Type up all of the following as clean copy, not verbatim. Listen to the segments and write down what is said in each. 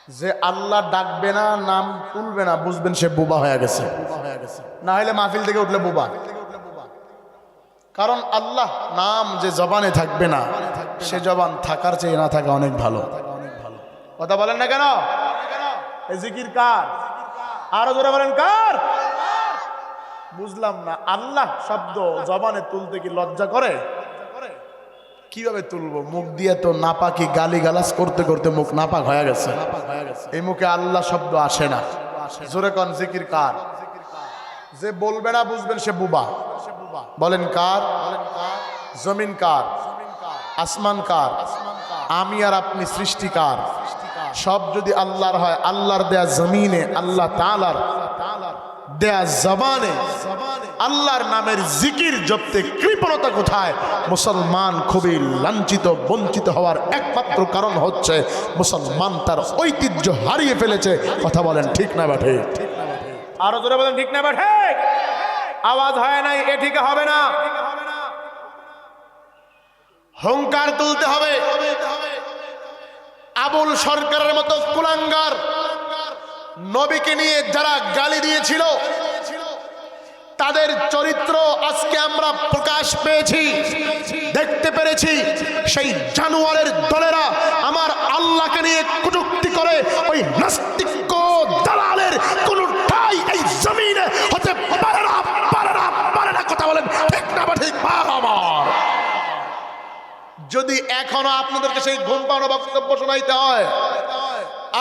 যে আল্লাহ ডাকবে না, নাম তুলবে না, বুঝবেন সে বোবা হয়ে গেছে। না হলে মাহফিল থেকে উঠলে বোবা। কারণ আল্লাহ নাম যে জবানে থাকবে না, সে জবান থাকার চেয়ে না থাকা অনেক ভালো। কথা বলেন না কেন? এই জিকির কার? আরো জোরে বলেন কার? বুঝলাম না। আল্লাহ শব্দ জবানে তুলতে কি লজ্জা করে? কিভাবে তুলবো? মুখ দিয়ে তো নাপাকি গালি গালাজ করতে করতে মুখ নাপাক হয়ে গেছে। এই মুখে আল্লাহ শব্দ আসে না। জোরে কোন জিকির কার? যে বলবে না বুঝবেন সে বুবা। বলেন কার? জমিন কার? আসমান কার? আমি আর আপনি সৃষ্টিকার। সব যদি আল্লাহর হয়, আল্লাহর দেয়া জমিনে, আল্লাহ তাআলার দেয়া জবানে আল্লাহর নামের জিকির জপতে কৃপণতা কোথায়? মুসলমান খুবই লাঞ্ছিত বঞ্চিত হওয়ার একমাত্র কারণ হচ্ছে মুসলমান তার ঐতিহ্য হারিয়ে ফেলেছে। কথা বলেন ঠিক না বাঠে? আরো জোরে বলেন ঠিক না বাঠে? আওয়াজ হয় নাই, এ ঠিক হবে না। হুঙ্কার তুলতে হবে। আবুল সরকারের মতো কুলাঙ্গার নবীকে নিয়ে যারা গালি দিয়েছিল, তাদের চরিত্র আজকে আমরা প্রকাশ পেয়েছি, দেখতে পেরেছি। সেই জানোয়ারের দলেরা আমার আল্লাহকে নিয়ে কটূক্তি করে, ওই নাস্তিক দালালের কোনটাই এই জমিনে হতে পারে না, পারে না, পারে না। কথা বলেন ঠিক না বা ঠিক? আমার যদি এখনো আপনাদেরকে সেই ঘুম পাড়ানো বক্তব্য শোনাইতে হয়,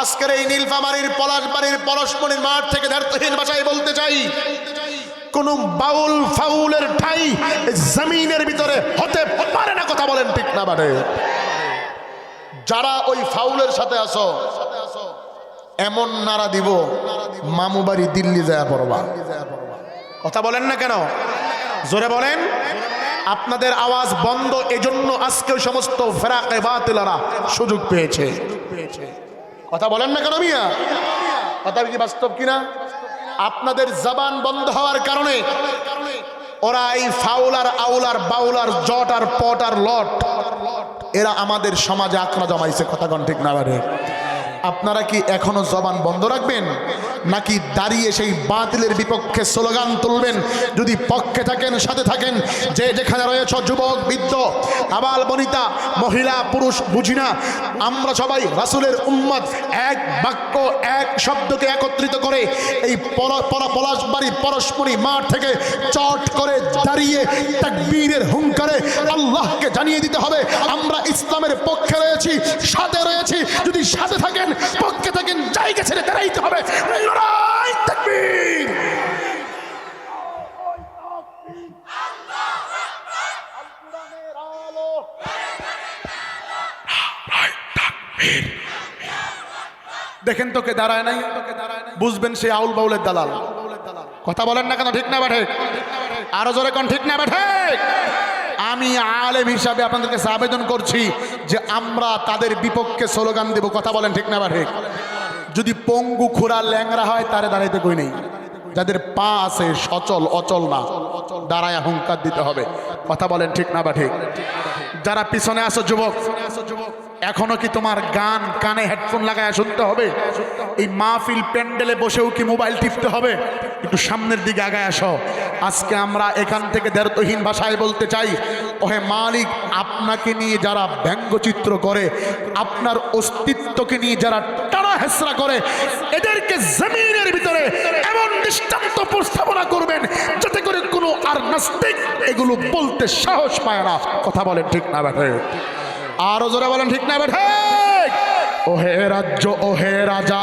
আজকের এই নীলফামারীর পলাশবাড়ির পরশমণির মাঠ থেকে দ্ব্যর্থহীন ভাষায় বলতে চাই, কোন বাউল ফাউলের ঠাই জমিনের ভিতরে হতে পারে না। কথা বলেন ঠিক না বাড়ে? যারা ওই ফাউলের সাথে আসো, এমন নারা দিব মামু বাড়ি দিল্লি যায় পড়বা। কথা বলেন না কেন? জোরে বলেন। আপনাদের আওয়াজ বন্ধ, এজন্য আজকে ওই সমস্ত ফেরাকে বাতিলারা সুযোগ পেয়েছে। কথা বলেন না কেন মিয়া? কথা কি বাস্তব কিনা? আপনাদের জবান বন্ধ হওয়ার কারণে ওরা এই ফাউলার আউলার বাউলার জট আর পট আর লট এরা আমাদের সমাজে আঁকড়া জমাইছে। কথা কোন ঠিক না বাড়ে? আপনারা কি এখনো জবান বন্ধ রাখবেন, নাকি দাঁড়িয়ে সেই বাতিলের বিপক্ষে স্লোগান তুলবেন? যদি পক্ষে থাকেন, সাথে থাকেন, যে যেখানে রয়েছ, যুবক বৃদ্ধ আবাল বনিতা মহিলা পুরুষ বুঝি না, আমরা সবাই রাসূলের উম্মত, এক বাক্য এক শব্দকে একত্রিত করে এই পলাশবাড়ি পরশমণি মাঠ থেকে চট করে দাঁড়িয়ে তাকবীরের হুঙ্কারে আল্লাহকে জানিয়ে দিতে হবে আমরা ইসলামের পক্ষে রয়েছি, সাথে রয়েছি। যদি সাথে থাকেন, পক্ষে থাকেন, জায়গা ছেড়ে দাঁড়াইতে হবে। লড়াই তাকবীর! দেখেন তোকে দাঁড়ায় নাই, বুঝবেন সে আউল বাউলের দালাল। কথা বলেন না কেন? ঠিক না বাঠে? আরো জোরে কোন ঠিক না বাঠে? আমি আলেম হিসাবে আপনাদেরকে আবেদন করছি যে আমরা তাদের বিপক্ষে স্লোগান দেব। কথা বলেন ঠিক না বাঠে? যদি পঙ্গু খুরা ল্যাংরা হয়, তারে দাঁড়াইতে কই নেই। যাদের পা আছে, সচল অচল না, দাঁড়ায় হুঙ্কার দিতে হবে। কথা বলেন ঠিক না বাঠে? যারা পিছনে আসো যুবক, এখনো কি তোমার গান কানে হেডফোন লাগায় শুনতে হবে? এই মাহফিল প্যান্ডেলে বসেও কি মোবাইল টিপতে হবে? একটু সামনের দিকে আগায় আসো। আজকে আমরা এখান থেকে দ্ব্যর্থহীন ভাষায় বলতে চাই, ওহে মালিক, আপনাকে নিয়ে যারা ব্যঙ্গচিত্র করে, আপনার অস্তিত্বকে নিয়ে যারা টানা হেসরা করে, এদেরকে জমিনের ভিতরে এমন দৃষ্টান্ত উপস্থাপনা করবেন যাতে করে কোনো আর নাস্তিক এগুলো বলতে সাহস পায় না। কথা বলেন ঠিক না বেঠে? আরো জোরে বলেন ঠিক না বেঠে? ওহে রাজ্য, ওহে রাজা,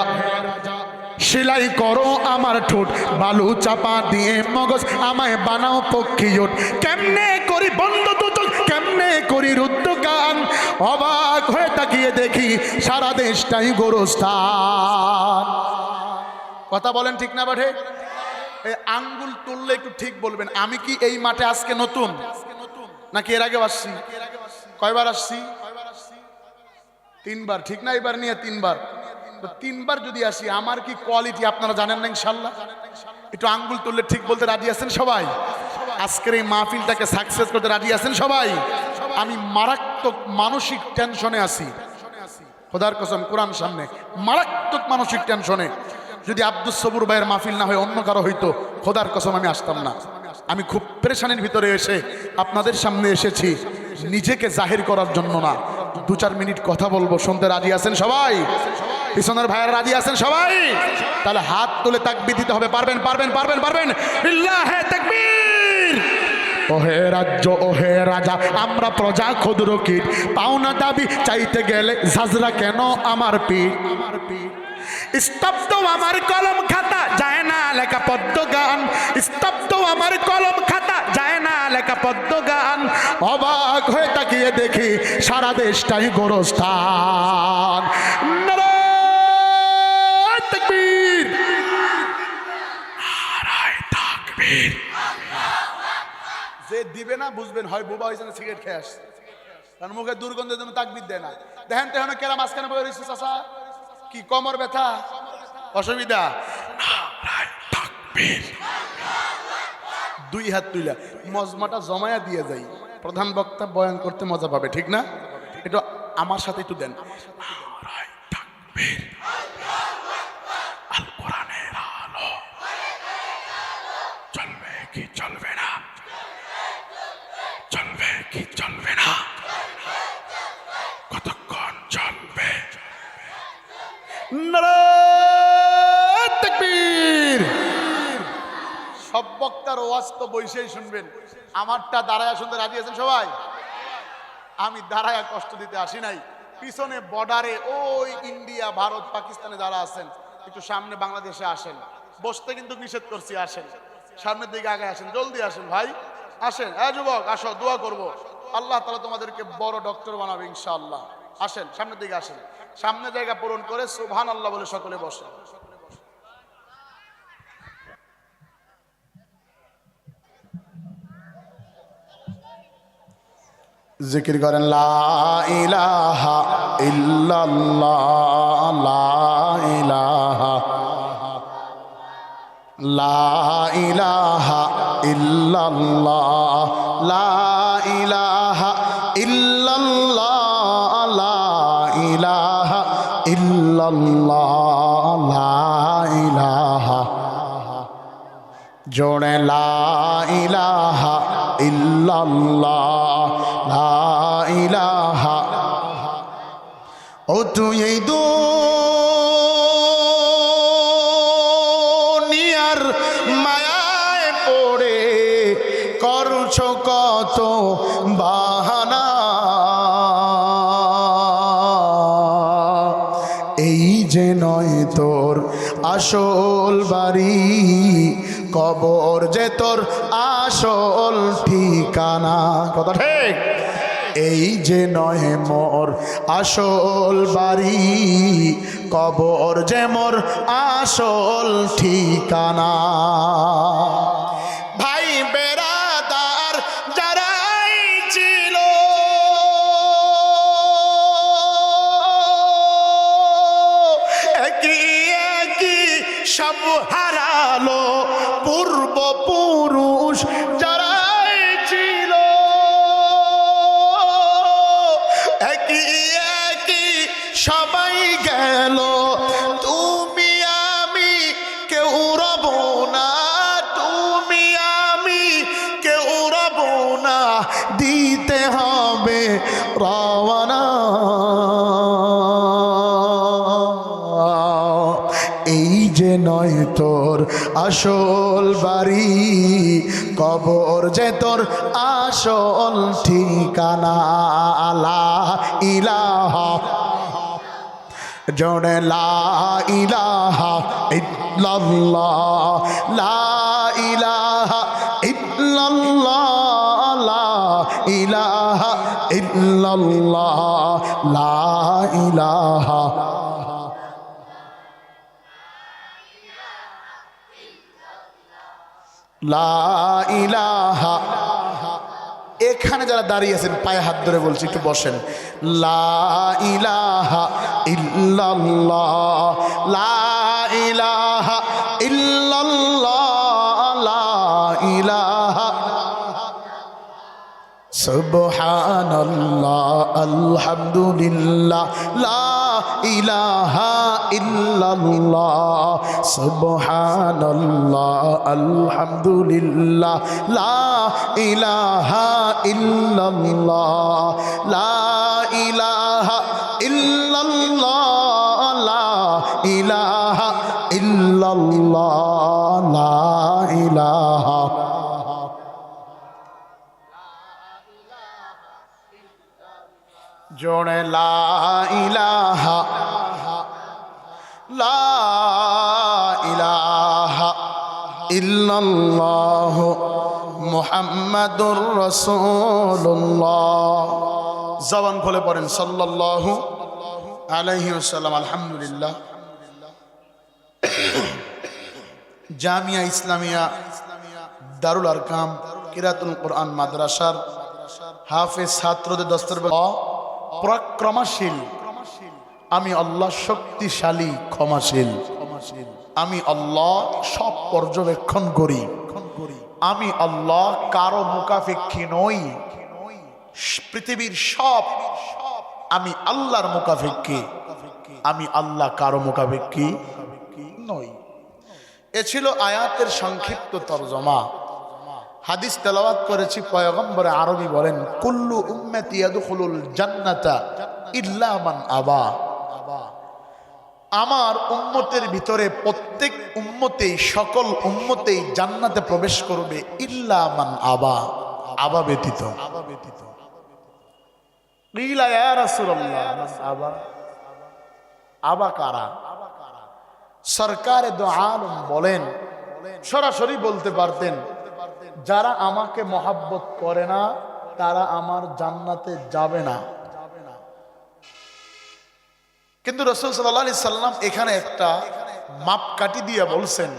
সেলাই করো আমার ঠোঁট, বালু চাপা দিয়ে মগজ আমায় বানাও পক্ষীয়ট। কেমনে করি বন্ধ দুটো, কেমনে করি রুদ্ধ গান, অবাক হয়ে তাকিয়ে দেখি সারা দেশটাই গোরস্থান। কথা বলেন ঠিক না বাঠে? এই আঙ্গুল তুললে একটু ঠিক বলবেন। আমি কি এই মাঠে আজকে নতুন, নাকি এর আগে আসছি? কয়বার আসছি? 3 বার। ঠিক না? এবার নিয়ে 3 বার। 3 বার যদি আসি, আমার কি কোয়ালিটি আপনারা জানেন না ইনশাল্লাহ। একটু আঙ্গুল তুললে ঠিক বলতে রাজি আছেন সবাই? আজকের এই মাহফিলটাকে সাকসেস করতে রাজি আছেন সবাই? আমি মারাত্মক মানসিক টেনশনে আছি। খোদার কসম কোরআন সামনে মারাত্মক মানসিক টেনশনে যদি আব্দুস সবুর ভাইয়ের মাহফিল না হয় অন্য কারো হইতো, খোদার কসম আমি আসতাম না। আমি খুব পেরেশানির ভিতরে এসে আপনাদের সামনে এসেছি নিজেকে জাহির করার জন্য না, 2-4 মিনিট কথা বলবো। শুনতে রাজি আছেন সবাই? পিছনের ভাইয়েরা রাজি আছেন সবাই? তাহলে হাত তুলে তাকবীর দিতে হবে। পারবেন পারবেন পারবেন পারবেন? লিল্লাহে তাকবীর। ওহে রাজ্য ওহে রাজা আমরা প্রজা ক্ষুদ্র কীট, পাওনা দাবি চাইতে গেলে ঝাঁঝরা কেন আমার পিঠ। স্তব্ধ আমার কলম খাতা যায় না লেখা পদ্ম গান, স্তব্ধ আমার কলম খাতা যায় না লেখা পদ্ম গান। অবাক হয়ে তাকিয়ে দেখি সারা দেশটাই গোরস্থান। নারায়ে তাকবীর, নারায়ে তাকবীর। যে দিবে না বুঝবেন হয় বোবা হয়েছে না সিগারেট খেয়ে আসছে, কারণ মুখে দুর্গন্ধের জন্য তাকবীর দেয় না। দেখেন তো এখন কেরা মাঝখানে বয়ে রয়েছে চাচা, কি কোমর ব্যথা অসুবিধা? দুই হাত তুইলা মজমাটা জমায়া দিয়ে যাই, প্রধান বক্তা বয়ান করতে মজা পাবে, ঠিক না? এটা আমার সাথে একটু দেন। আল কোরআনের আলো চলবে কি চলবে না, চলবে কি চলবে না, কতক্ষণ চলবে? নারায়ে তাকবীর। সব বক্তার ওয়াজ তো বইসেই শুনবেন, আমারটা দাঁড়ায়া শুনতে রাজি আছেন সবাই? আমি দাঁড়ায়া কষ্ট দিতে আসি নাই। পিছনে বর্ডারে ওই ইন্ডিয়া ভারত পাকিস্তানে যারা আছেন একটু সামনে বাংলাদেশে আসেন, বসতে কিন্তু নিষেধ করছি, আসেন সামনের দিকে আগে আসেন, জলদি আসেন ভাই, আসেন। যুবক আসো, দোয়া করব আল্লাহ তাআলা তোমাদেরকে বড় ডক্টর বানাবে ইনশাআল্লাহ। আসেন সামনের দিকে আসেন, সামনে জায়গা পূরণ করে সুবহানাল্লাহ বলে সকলে বসেন। জিকির করেন লা ইলাহা ইল্লাল্লাহ, লা ইলাহা, লা ইলাহা ইল্লাল্লাহ, লা ইলাহা ইল্লাল্লাহ, লা ইলাহা ইল্লাল্লাহ, লা ইলাহা। জোড়ে লা ইলাহা ইল্লাল্লাহ, লা ইলাহা। ও তুই এই দুনিয়ার মায়ায় পড়ে করছো কত বাহানা, এই যে নয় তোর আসল বাড়ি, কবর যে তোর আসল ঠিকানা। কথা ঠিক? এই যে নয় মোর আসল বাড়ি, কবর যে মোর আসল ঠিকানা। ভাই বেরাদার যারাই ছিল একই একই সব হারালো, পূর্বপুরুষ যারাই ছিল একই একই সবাই গেল, তুমি আমি কেউ রব না, তুমি আমি কেউ রব না, দিতে হবে রওয়ানা। এই যে নয় তোর আসল বাড়ি, কবর যে তোর আসল ঠিকানা। লা ইলাহা, জোড়ে লা ইলাহা ইল্লাল্লাহ, লা ইলাহা ইল্লাল্লাহ, লা ইলাহা ইল্লাল্লাহ, লা ইলাহা। লা ইলাহা। এখানে যারা দাঁড়িয়ে আছেন পায়ে হাত ধরে বলছি একটু বসেন। লা ইলাহা ইল্লাল্লাহ, লা ইলাহা ইল্লাল্লাহ, লা ইলাহা। সুবহানাল্লাহ আলহামদুলিল্লাহ, লা ইলাহা ইল্লাল্লাহ সুবহানাল্লাহ আলহামদুলিল্লাহ লা ইলাহা ইল্লাল্লাহ লা ইলাহা ইল্লাল্লাহ লা ইলাহা ইল্লাল্লাহ লা ইলাহা জোড়ে লা ইলাহা লা ইলাহা ইল্লাল্লাহ মুহাম্মাদুর রাসূলুল্লাহ। জবান খুলে পড়েন সাল্লাল্লাহু আলাইহি ওয়াসাল্লাম। আলহামদুলিল্লাহ। জামিয়া ইসলামিয়া দারুল আরকাম কিরাতুল কোরআন মাদ্রাসার হাফেজ ছাত্রদের দস্তর পরাক্রমশীল আমি আল্লাহ, শক্তিশালী ক্ষমাশীল আমি আল্লাহ, সব পর্যবেক্ষণ করি আমি আল্লাহ, কারো মুখাপেক্ষী নই। পৃথিবীর সব আমি আল্লাহর মুখাপেক্ষী, আমি আল্লাহ কারো মুখাপেক্ষী নই। এ ছিল আয়াতের সংক্ষিপ্ত তরজমা। হাদিস তেলাওয়াত করেছি, পয়গম্বর আরবি বলেন কুল্লু উম্মতি ইয়াদখুলুল জান্নাতা ইল্লা মান আবা। আমার উম্মতের ভিতরে প্রত্যেক উম্মতেই, সকল উম্মতেই জান্নাতে প্রবেশ করবে ইল্লা মান আবা, আবা ব্যতীত। কিলা ইয়া রাসূলুল্লাহ মান আবা, আবা কারা? সরকারে দো আলম বলেন, সরাসরি বলতে পারতেন যারা আমাকে মহাব্বত করে না তারা আমার জান্নাতে যাবে না। কিন্তু রাসূল সাল্লাল্লাহু আলাইহি সাল্লাম এখানে একটা মাপকাঠি দিয়ে বলছেন,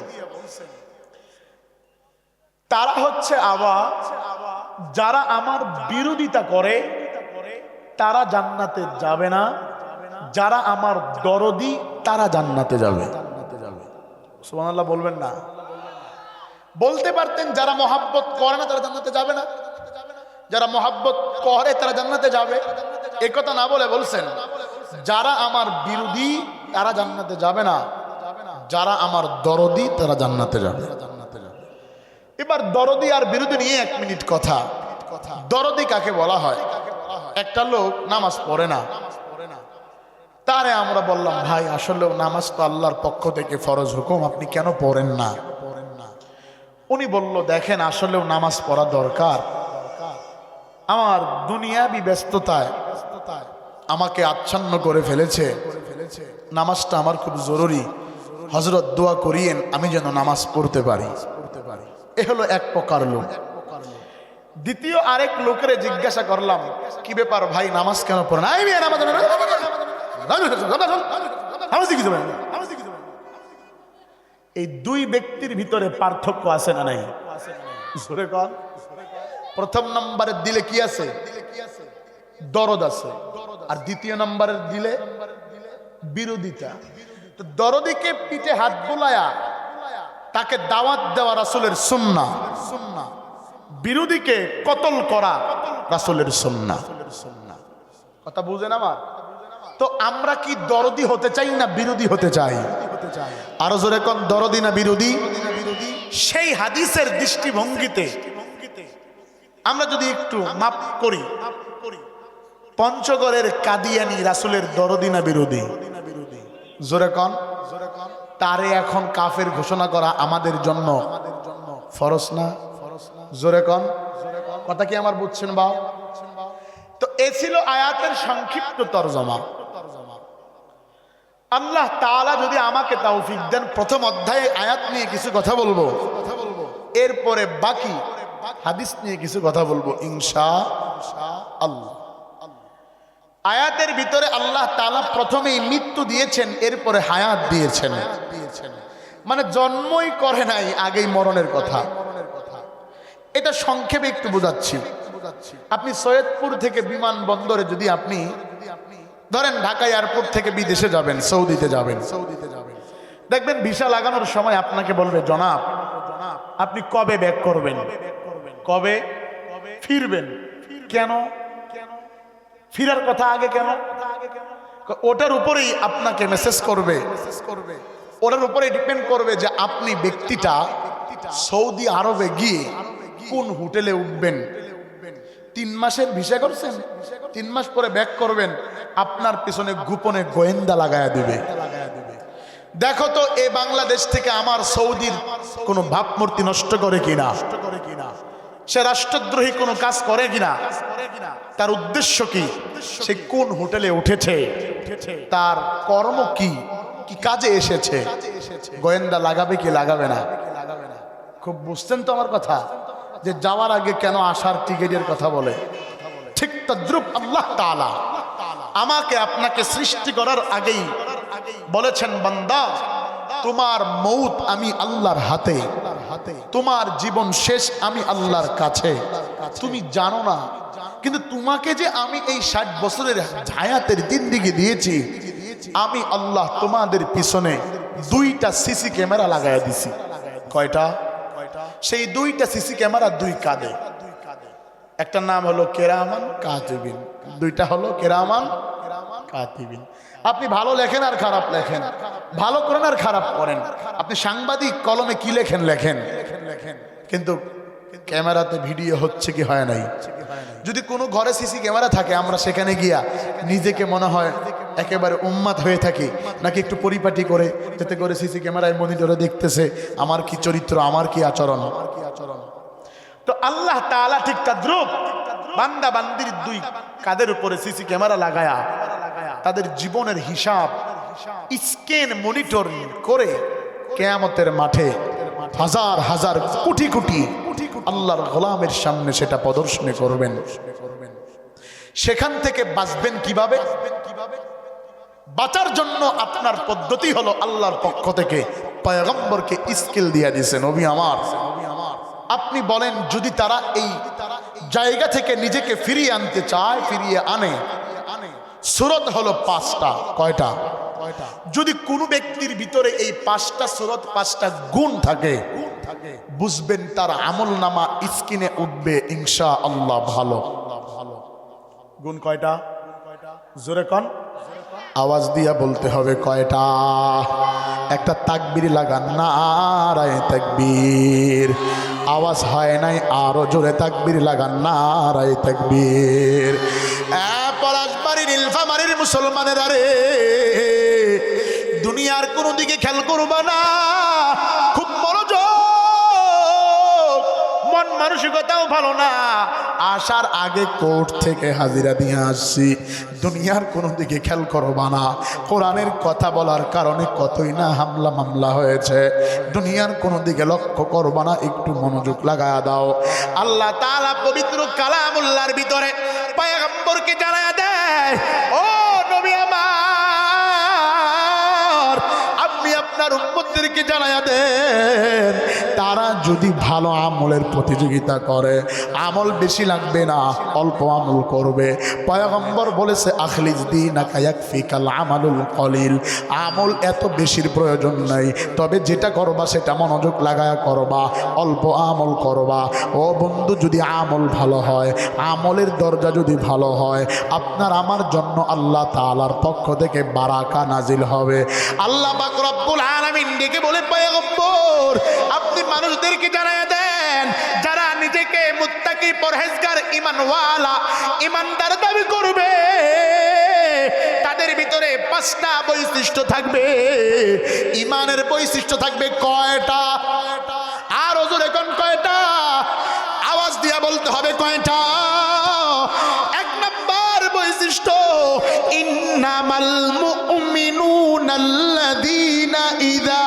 তারা হচ্ছে আবা, যারা আমার বিরোধিতা করে তারা জান্নাতে যাবে না, যারা আমার দরদি তারা জান্নাতে যাবে। সুবহানাল্লাহ বলবেন না? বলতে পারতেন যারা মহাব্বত করে না তারা জান্নাতে যাবে না, যারা মহাব্বত করে তারা জান্নাতে যাবে, এ কথা না বলে বলছেন যারা আমার বিরোধী তারা জান্নাতে যাবে না, যারা আমার দরদি তারা জান্নাতে যাবে। এবার দরদি আর বিরোধী নিয়ে 1 মিনিট কথা। দরদি কাকে বলা হয়? একটা লোক নামাজ পড়ে না, তারে আমরা বললাম ভাই আসলে নামাজ তো আল্লাহর পক্ষ থেকে ফরজ হুকুম, আপনি কেন পড়েন না? উনি বলল দেখেন আসলেও নামাজ পড়া দরকার, আমার দুনিয়াবি ব্যস্ততায় আমাকে আচ্ছন্ন করে ফেলেছে, নামাজটা আমার খুব জরুরি, হযরত দোয়া করিয়েন আমি যেন নামাজ পড়তে পারি। এ হলো এক প্রকার লোক। দ্বিতীয় আরেক লোকের জিজ্ঞাসা করলাম কি ব্যাপার ভাই নামাজ কেন পড়েন? এই দুই ব্যক্তির ভিতরে পার্থক্য আছে না নাই? প্রথম নম্বরের দিলে কি আছে? দরদ আছে, আর দ্বিতীয় নম্বরের দিলে বিরোধিতা। তো দরদিকে পিঠে হাত বুলায়া তাকে দাওয়াত দেওয়া রাসূলের সুন্নাহ, বিরোধীকে কতল করা রাসূলের সুন্নাহ। কথা বুঝেন আমার? তো আমরা কি দরদি হতে চাই না বিরোধী হতে চাই? আরো জোরে কোন, দরদি না বিরোধী? সেই হাদিসের দৃষ্টিভঙ্গিতে আমরা যদি একটু মাপ করি, পঞ্চগড়ের কাদিয়ানী রাসূলের দরদি না বিরোধী? জোরে কোন। তারে এখন কাফের ঘোষণা করা আমাদের জন্য ফরজ না? জোরে কোন। কথা কি আমার বুঝছেন বা? তো এ ছিল আয়াতের সংক্ষিপ্ত তরজমা। আল্লাহ তাআলা যদি আমাকে তৌফিক দেন প্রথম অধ্যায়ে আয়াত নিয়ে কিছু কথা বলবো, এরপরে বাকি হাদিস নিয়ে কিছু কথা বলবো ইনশাআল্লাহ। আয়াতের ভিতরে আল্লাহ তাআলা প্রথমেই মৃত্যু দিয়েছেন, এরপরে হায়াত দিয়েছেন, মানে জন্মই করে নাই আগেই মরণের কথা। এটা সংক্ষেপে একটু বোঝাচ্ছি। আপনি সৈয়দপুর থেকে বিমানবন্দরে যদি আপনি ধরেন ঢাকা এয়ারপোর্ট থেকে বিদেশে যাবেন, সৌদিতে যাবেন, দেখবেন ভিসা লাগানোর সময় আপনাকে বলবে জনাব আপনি কবে ব্যাক করবেন, কবে ফিরবেন। কেন ফিরার কথা আগে কেন? ওটার উপরেই আপনাকে মেসেজ করবে, ওটার উপরে ডিপেন্ড করবে যে আপনি ব্যক্তিটা সৌদি আরবে গিয়ে কোন হোটেলে উঠবেন। 3 মাসের ভিসা করছেন, 3 মাস পরে ব্যাক করবেন, আপনার পিছনে গোপনে গোয়েন্দা লাগায়া দিবে। দেখো তো এ বাংলাদেশ থেকে আমার সৌদির কোনো ভাবমূর্তি নষ্ট করে কিনা, সে রাষ্ট্রদ্রোহী কোনো কাজ করে কিনা, তার উদ্দেশ্য কি, সে কোন হোটেলে উঠেছে, তার কর্ম কি, কি কাজে এসেছে, গোয়েন্দা লাগাবে কি লাগাবে না। খুব বুঝছেন তো আমার কথা, যে যাওয়ার আগে কেন আসার টিকেটের কথা বলে। ঠিক তদ্রুপ আল্লাহ তাআলা আমাকে আপনাকে সৃষ্টি করার আগেই বলেছেন, বান্দা তোমার মৌত আমি আল্লাহর হাতে, তোমার জীবন শেষ আমি আল্লাহর কাছে। তুমি জানো না, কিন্তু তোমাকে যে আমি এই 60 বছরের হায়াতের জিন্দেগি দিয়েছি, আমি আল্লাহ তোমাদের পিছনে 2টা সিসি ক্যামেরা লাগাইয়া দিছি। কয়টা? সেই 2টা সিসি ক্যামেরা 2 কাঁধে। একটা নাম হলো কেরামান কাতিবিন, 2টা হলো কেরামান কাতিবিন। আপনি ভালো লেখেন আর খারাপ লেখেন, ভালো করেন আর খারাপ করেন, আপনি সাংবাদিক কলমে কি লেখেন লেখেন, কিন্তু ক্যামেরাতে ভিডিও হচ্ছে কি হয় নাই। যদি কোনো ঘরে সিসি ক্যামেরা থাকে, আমরা সেখানে গিয়া নিজেকে মনে হয় একেবারে উম্মাদ হয়ে থাকি, নাকি একটু পরিপাটি করে, যাতে করে সিসি ক্যামেরায় মনিটরে দেখতেছে আমার কি চরিত্র, আমার কি আচরণ। তো আল্লাহ তাআলা ঠিক তাদ্রুপ বান্দা বান্দির 2 কাঁধের উপরে সিসি ক্যামেরা লাগায়া তাদের জীবনের হিসাব স্ক্যান মনিটর করে কিয়ামতের মাঠে হাজার হাজার কোটি কোটি আল্লাহর গোলামের সামনে সেটা প্রদর্শনী করবেন। সেখান থেকে বাঁচবেন কিভাবে? বাঁচার জন্য আপনার পদ্ধতি হলো আল্লাহর পক্ষ থেকে পয়গম্বরকে স্কিল দিয়ে দিয়েছেন, নবী আমার। আপনি বলেন, যদি তারা এই জায়গা থেকে নিজেকে ফিরিয়ে আনতে চায়, ফিরিয়ে আনে, সূরত হলো 5টা। কয়টা? যদি কোনো ব্যক্তির ভিতরে এই 5টা সূরত, 5টা গুণ থাকে, বুঝবেন তার আমল নামা স্ক্রিনে উঠবে ইনশাআল্লাহ ভালো। গুণ কয়টা? জোরে কোন, আওয়াজ দিয়া বলতে হবে কয়টা? একটা তাকবীর লাগান, নারায়ে তাকবীর। আওয়াজ হয় নাই, আরো জোরে তাকবীর লাগান, নারায়ে তাকবীর। পলাশবাড়ির নীলফামারীর মুসলমানের, আরে দুনিয়ার কোনো দিকে খেয়াল করবা না, খুব মনোযোগ, মন মানসিকতাও ভালো না। আসার আগে কোর্ট থেকে হাজিরা দিয়ে আসছি, দুনিয়ার কোনো দিকে খেয়াল করবা না। কোরআনের কথা বলার কারণে কতই না হামলা মামলা হয়েছে, দুনিয়ার কোনো দিকে লক্ষ্য করবা না, একটু মনোযোগ লাগায়া দাও। আল্লাহ তাআলা পবিত্র কালামুল্লাহর ভিতরে পয়গম্বরকে জানায়া দেয়, ও নবী আমার, আপনি আপনার উম্মতদেরকে জানায়া দেন, তারা যদি ভালো আমলের প্রতিযোগিতা করে, আমল বেশি লাগবে না, অল্প আমল করবে। পয়গম্বর বলেছে, আখলিস দীনাকা ইয়াকফিকাল আমালুল কলিল, আমল এত বেশির প্রয়োজন নাই, তবে যেটা করবা সেটা মনোযোগ লাগায়া করবা, অল্প আমল করবা। ও বন্ধু, যদি আমল ভালো হয়, আমলের দরজা যদি ভালো হয়, আপনার আমার জন্য আল্লাহ তাআলার পক্ষ থেকে বারাকা নাজিল হবে। আল্লাহ পাক রব্বুল আলামিন ডেকে বলে, পয়গম্বর আপনি মানুষদেরকে জানায়া দেন, যারা নিজেকে মুত্তাকি, পরহেজগার, ঈমানওয়ালা, ঈমানদার দাবি করবে, তাদের ভিতরে 5টা বৈশিষ্ট্য থাকবে। ঈমানের বৈশিষ্ট্য থাকবে কয়টা? আর জোরে কোন কয়টা? আওয়াজ দিয়া বলতে হবে কয়টা? 1 নাম্বার বৈশিষ্ট্য, ইন্নামাল মুমিনুনাল্লাযীনা ইযা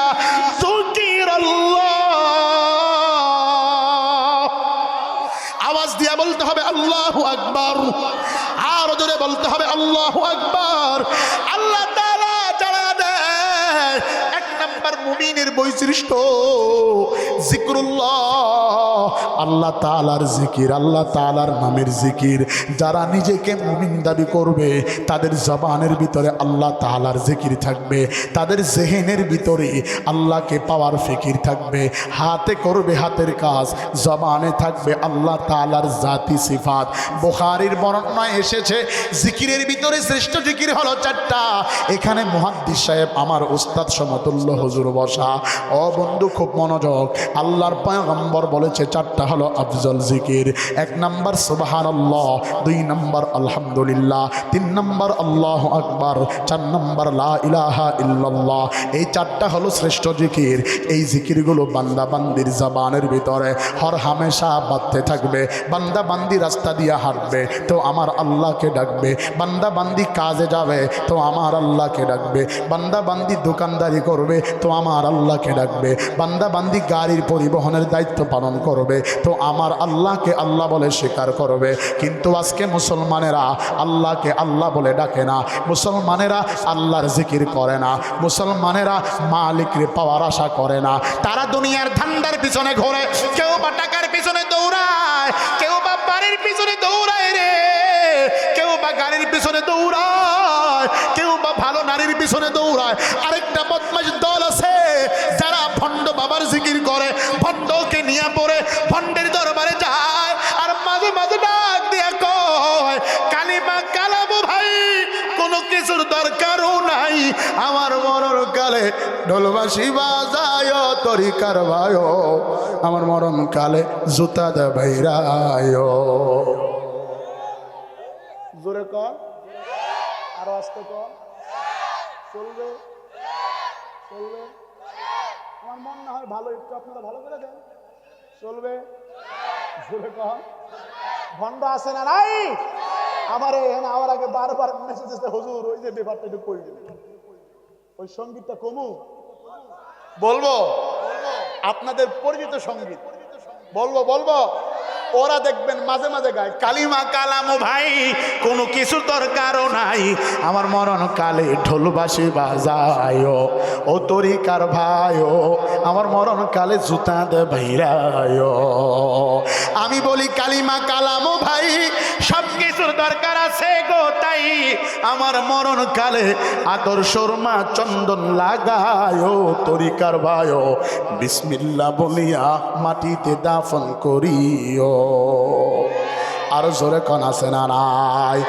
বলতে হবে আল্লাহু আকবার, আর জোরে বলতে হবে আল্লাহু আকবার। আল্লাহ তাআলা জানা দেয়, 1 নাম্বার মুমিনের জিকিরের বৈশিষ্ট্য জিকরুল্লাহ, আল্লাহ তাআলার জিকির, আল্লাহ তাআলার নামের জিকির। যারা নিজেকে মুমিন দাবি করবে তাদের জবানের ভিতরে আল্লাহ তাআলার জিকির থাকবে, তাদের জেহেনের ভিতরে আল্লাহকে পাওয়ার ফিকির থাকবে, হাতে করবে হাতের কাজ, জবানে থাকবে আল্লাহ তাআলার জাতি সিফাত। বুখারীর বর্ণনায় এসেছে জিকিরের ভিতরে শ্রেষ্ঠ জিকির হলো চারটা। এখানে মুহাদ্দিস সাহেব আমার উস্তাদ সমতুল্য হুজুর বসা। ও বন্ধু খুব মনোযোগ, আল্লাহর পয়গম্বর বলেছে চারটা হলো আফজল জিকির। 1 নম্বর সুবহানাল্লাহ, 2 নম্বর আলহামদুলিল্লাহ, 3 নম্বর আল্লাহু আকবার, 4 নম্বর লা ইলাহা ইল্লাল্লাহ। এই চারটা হলো শ্রেষ্ঠ জিকির। এই জিকিরগুলো বান্দা বান্দির জবানের ভিতরে হর হামেশা বাজতে থাকবে। বান্দা বান্দি রাস্তা দিয়ে হাঁটবে তো আমার আল্লাহকে ডাকবে, বান্দা বান্দি কাজে যাবে তো আমার আল্লাহকে ডাকবে, বান্দা বান্দি দোকানদারি করবে তো আমার আল্লাহকে ডাকবে, বান্দা বান্দি গাড়ির পরিবহনের দায়িত্ব পালন করবে তো আমার আল্লাহকে আল্লাহ বলে স্বীকার করবে। কিন্তু আজকে মুসলমানেরা আল্লাহকে আল্লাহ বলে ডাকে না, মুসলমানেরা আল্লাহর জিকির করে না, মুসলমানেরা মালিকরে পাওয়ার আশা করে না। তারা দুনিয়ার ধান্দার পিছনে ঘোরে, কেউ বা টাকার পিছনে দৌড়ায়, কেউ বা বাড়ির পিছনে দৌড়ায় রে, কেউ বা গাড়ির পিছনে দৌড়ায়, কেউ বা ভালো নারীর পিছনে দৌড়ায়। আরেকটা বদমাশ দল আছে যারা ভণ্ড বাবার জিকির করে, ভণ্ডকে নিয়ে পড়ে ভণ্ডের দরবারে যায় আর মাঝে মাঝে ডাক দিয়া কয় কালিমা কালামো ভাই, কোনো কিছুর দরকারও নাই, আমার মরণ কালে ঢোলবাসি বাজায় তরিকার ভাই, আমার মরণ কালে জুতা দে ভাইরায়। জোরে কর, আরো আস্তে কর, চলবে চলবে। আমার মন না হয় ভালো, একটু আপনারা ভালো করে দেন, চলবে। জোরে কর। ভণ্ড আছে না নাই? আমার আমার আগে বারবার মেসেজ এসে হুজুর ওই যে ব্যাপারটা একটু কই দিন, ওই সঙ্গীতটা কমু বলবো, আপনাদের পরিচিত সঙ্গীত বলবো বলবো, ওরা দেখবেন মাঝে মাঝে গায় কালিমা কালামো ভাই, কোনো কিছুর দরকারও নাই, আমার মরণ কালে ঢোলবাসি বাজায় ও তরিকার ভাই, আমার মরণ কালে জুতা দে ভাইরায়। আমি বলি কালিমা কালামো ভাই, সব কিছুর দরকার আছে গো তাই, আমার মরণ কালে আতর সুরমা চন্দন লাগায় তরিকার ভাই, বিসমিল্লাহ বলিয়া মাটিতে দাফন করিও। আরো জোরে কোন আছে না নাই?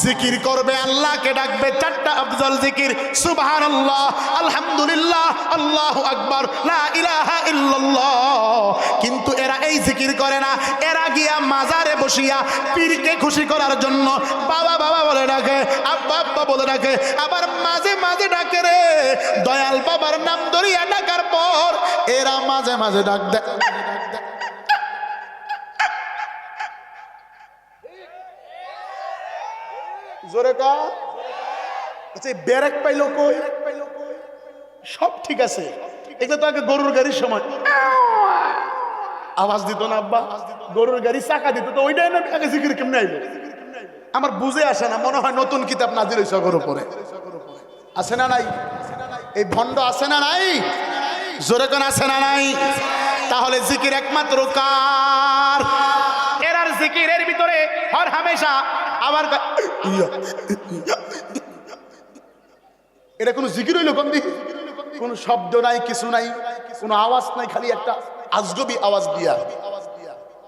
জিকির করবে, আল্লাহকে ডাকবে, চারটা আফজল জিকির সুবহানাল্লাহ, আলহামদুলিল্লাহ, আল্লাহু আকবার, লা ইলাহা ইল্লাল্লাহ। কিন্তু এরা এই জিকির করে না, এরা গিয়া মাজারে বসিয়া পীরকে খুশি করার জন্য বাবা বাবা বলে ডাকে, আব্বা আব্বা বলে ডাকে, আবার মাঝে মাঝে ডাকে রে দয়াল বাবার নাম ধরিয়া ডাকার পর এরা মাঝে মাঝে ডাক দেয় জোরে কা। আচ্ছা ব্যারেক পাইলো কই? সব ঠিক আছে, এগুলো তো আগে গরুর গাড়ির সময় আওয়াজ দিত না আব্বা, গরুর গাড়ি চাকা দিত, তো ওইটাই না আগে জিকির কেমনে আইলো আমার বুঝে আসে না। মনে হয় নতুন কিতাব নাজিল হইছে গরুর উপরে, আছে না নাই? এই ভণ্ড আছে না নাই? জোরে কোন আছে না নাই? তাহলে জিকির একমাত্র কার? এরার জিকিরের ভিতরে হর হামেশা আবার এটা কোনো জিকির হইল কোন দিক? কোনো শব্দ নাই, কিছু নাই, কোনো আওয়াজ নাই, খালি একটা আজগবি আওয়াজ দিয়া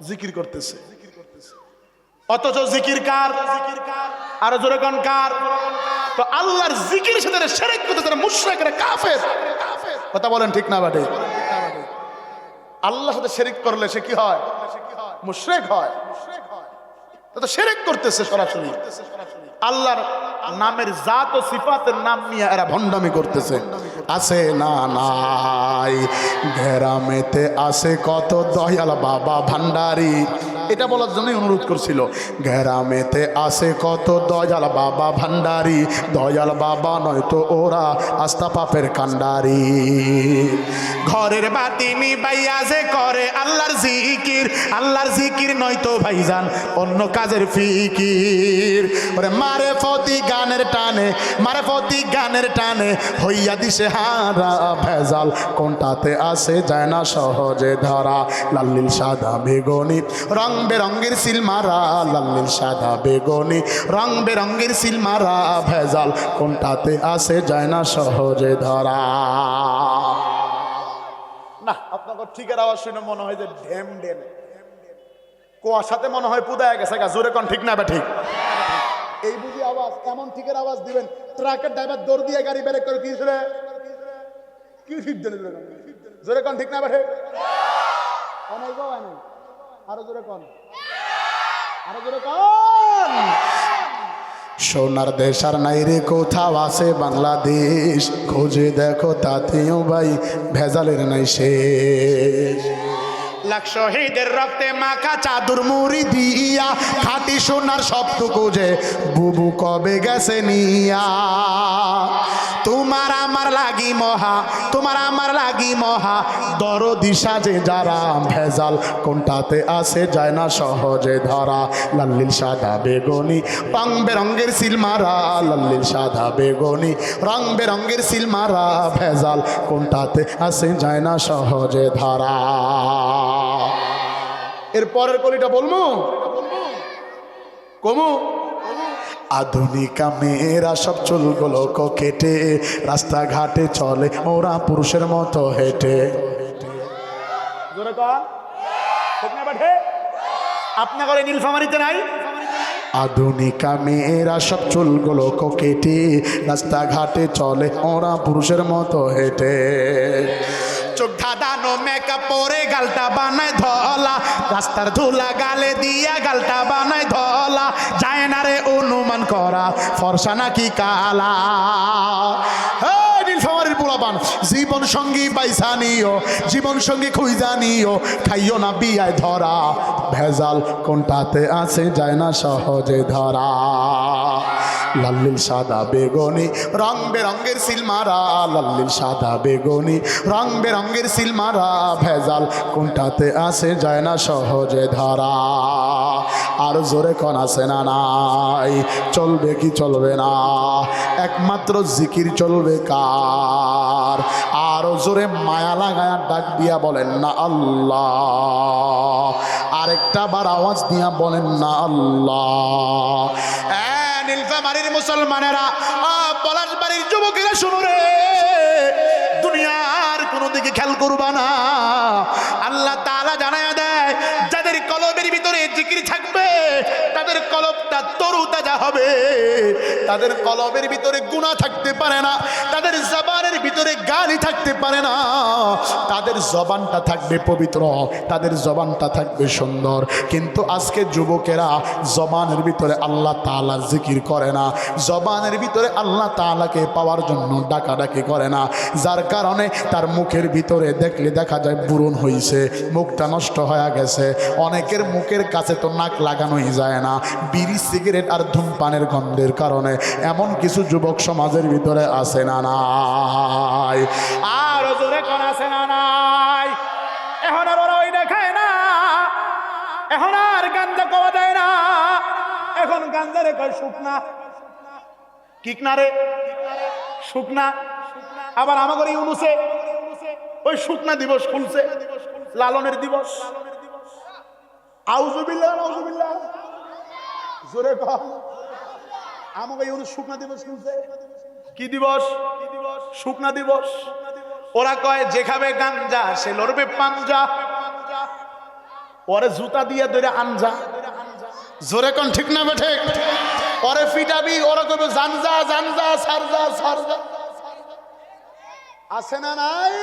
জিকির করতেছে। অথচ জিকির কার? আর জোরে কোন কার? তো আল্লাহর জিকির সাথে শিরক করতেছে না, মুশরিক, কাফের। কথা বলেন ঠিক না বাটে? আল্লাহর সাথে শিরক করলে সে কি হয়? মুশরিক হয়। তো শিরক করতেছে সরাসরি। আল্লাহর নামের জাত ও সিফাতের নাম নিয়ে এরা ভণ্ডামি করতেছে। আছে না নাই? গ্রামেতে আছে কত দয়াল বাবা ভান্ডারি, এটা বলার জন্যই অনুরোধ করছিল। গ্রামেতে আসে কত দয়াল বাবা ভান্ডারি, দয়াল বাবা নয়তো ওরা আস্থা পাপের কান্ডারি। ঘরের বাতি নিবাইয়া যে করে আল্লাহর জিকির, আল্লাহর জিকির নয়তো ভাইজান অন্য কাজের ফিকির। ওরে মারে ফতি গানের টানে, মারে ফতি গানের টানে হইয়া দিশে হারা ভেজাল কোনটাতে আসে যায় না সহজে ধরা। লাল্লিল সাদা বেগুনি রং বেরঙ্গের সিল মারা, লাল্লিল সাদা বেগুনি রং বেরঙ্গের সিল মারা ভেজাল কোনটাতে আসে যায় না সহজে ধরা। না আপনাদের ঠিকের আওয়াজ শুনে মনে হয় যে ঢেম ডেম কুয়াশাতে মনে হয় পুদায় গেছে গা। জোরে কোন ঠিক না বা ঠিক? এই বুঝি আওয়াজ এমন ঠিকের আওয়াজ দিবেন ট্রাকের ড্রাইভার দৌড় দিয়ে গাড়ি বের করে কি রে কি ঠিক দেন। জোরে কোন ঠিক না বা ঠিক? অনেক গো অনেক আরো জোরে কোন, আরো জোরে কোন। সোনার দেশ আর নাই রে কোথাও আছে বাংলাদেশ, খোঁজে দেখো তাতেও ভাই ভেজালের নাই শেষ। লাখ শহীদের রক্তে মাখা চাদর মুড়ি দিয়া খাঁটি সোনার সবটুকু যে বুবু কবে গেছে নিয়া। তোমার আমার লাগি মহা, তোমার আমার লাগি মহা দরদি সাজে যারা ভেজাল কোনটাতে আসে যায় না সহজে ধরা। লাল্লিল সাদা বেগুনি রং বেরঙ্গের সিল মারা, লাল্লিল সাদা বেগুনি রং বেরঙ্গের সিল মারা ভেজাল কোনটাতে আসে যায় না সহজে ধরা। এর পরের কলিটা বলবো কমু। আধুনিকা মেয়েরা সব চুলগুলো কেটে রাস্তাঘাটে চলে ওরা পুরুষের মতো হেঁটে। আপনার নীলফামারীতে নাই? আধুনিকা মেয়েরা সব চুলগুলো কেটে রাস্তাঘাটে চলে ওরা পুরুষের মতো হেঁটে। চোখ ধাঁধানো মেকআপ পরে গালটা বানায় ধলা, রাস্তার ধুলা গালে দিয়া গালটা বানায় ধলা। যায় না রে অনুমান করা ফর্সা নাকি কালা। নীলফামারীর পোলাপান জীবন সঙ্গী পাইসা নিও, জীবন সঙ্গী খুঁজা নিও, খাইও না বিয়ায় ধরা ভেজাল কোনটাতে আছে যায় না সহজে ধরা। লাল্লিল সাদা বেগুনি রং বেরঙ্গের সিল মারা, লাল্লিল সাদা বেগুনি রং বেরঙ্গের সিল মারা ভেজাল কোনটাতে আসে যায় না সহজে ধরা। আর জোরে কোন আছে না নাই? চলবে কি চলবে না? একমাত্র জিকির চলবে কার? আরো জোরে মায়া লাগায়া ডাক দিয়া বলেন না আল্লাহ। আরেকটা বার আওয়াজ দিয়া বলেন না আল্লাহ। নীলফামারীর মুসলমানেরা, পলাশবাড়ির যুবকেরা শুনো রে, দুনিয়ার কোনো দিকে খেয়াল করবা না। আল্লাহ তাআলা জানায়া দেয় যাদের কলবের ভিতরে জিকির থাকবে তাদের কলবটা তরু তাজা হবে, তাদের কলবের ভিতরে গুনাহ থাকতে পারে না, তাদের জবানের ভিতরে গালি থাকতে পারে না, তাদের জবানটা থাকবে পবিত্র, তাদের জবানটা থাকবে সুন্দর। কিন্তু আজকে যুবকেরা জবানের ভিতরে আল্লাহ তাআলা জিকির করে না, জবানের ভিতরে আল্লাহ তাআলাকে পাওয়ার জন্য ডাকাডাকি করে না, যার কারণে তার মুখের ভিতরে দেখলে দেখা যায় বুরন হইছে, মুখটা নষ্ট হয়ে গেছে। অনেকের মুখের কাছে তো নাক লাগানোই যায় না, বিড়ি সিগারেট আর ধূমপানের গন্ধের কারণে। এমন কিছু যুবক সমাজের ভিতরে আছে না নাই? আর জোরে কোন আছে না নাই? এখন আর ওরা ওই দেখায় না, এখন আর গাঞ্জা পাওয়া যায় না, এখন গাঞ্জারে কয় শুকনা। কিকনা রে শুকনা। আবার আমাদের ইউনুসে ওই শুকনা দিবস খুলছে, লালনের দিবস। আউযুবিল্লাহ নাউযুবিল্লাহ জোরে কর। আমাকে ইউনুস শুকনা দিবস খুলছে। কি দিবস? শুকনা দিবস। ওরা কয় যে খাবে গাঞ্জা সে লড়বে পাঞ্জা, ওরে জুতা দিয়ে ধরে আনজা। জোরে কোন ঠিক না বেঠে? ওরে ফিটাবি, ওরা কইবে জানজা জানজা সারজা সারজা। আছে না নাই?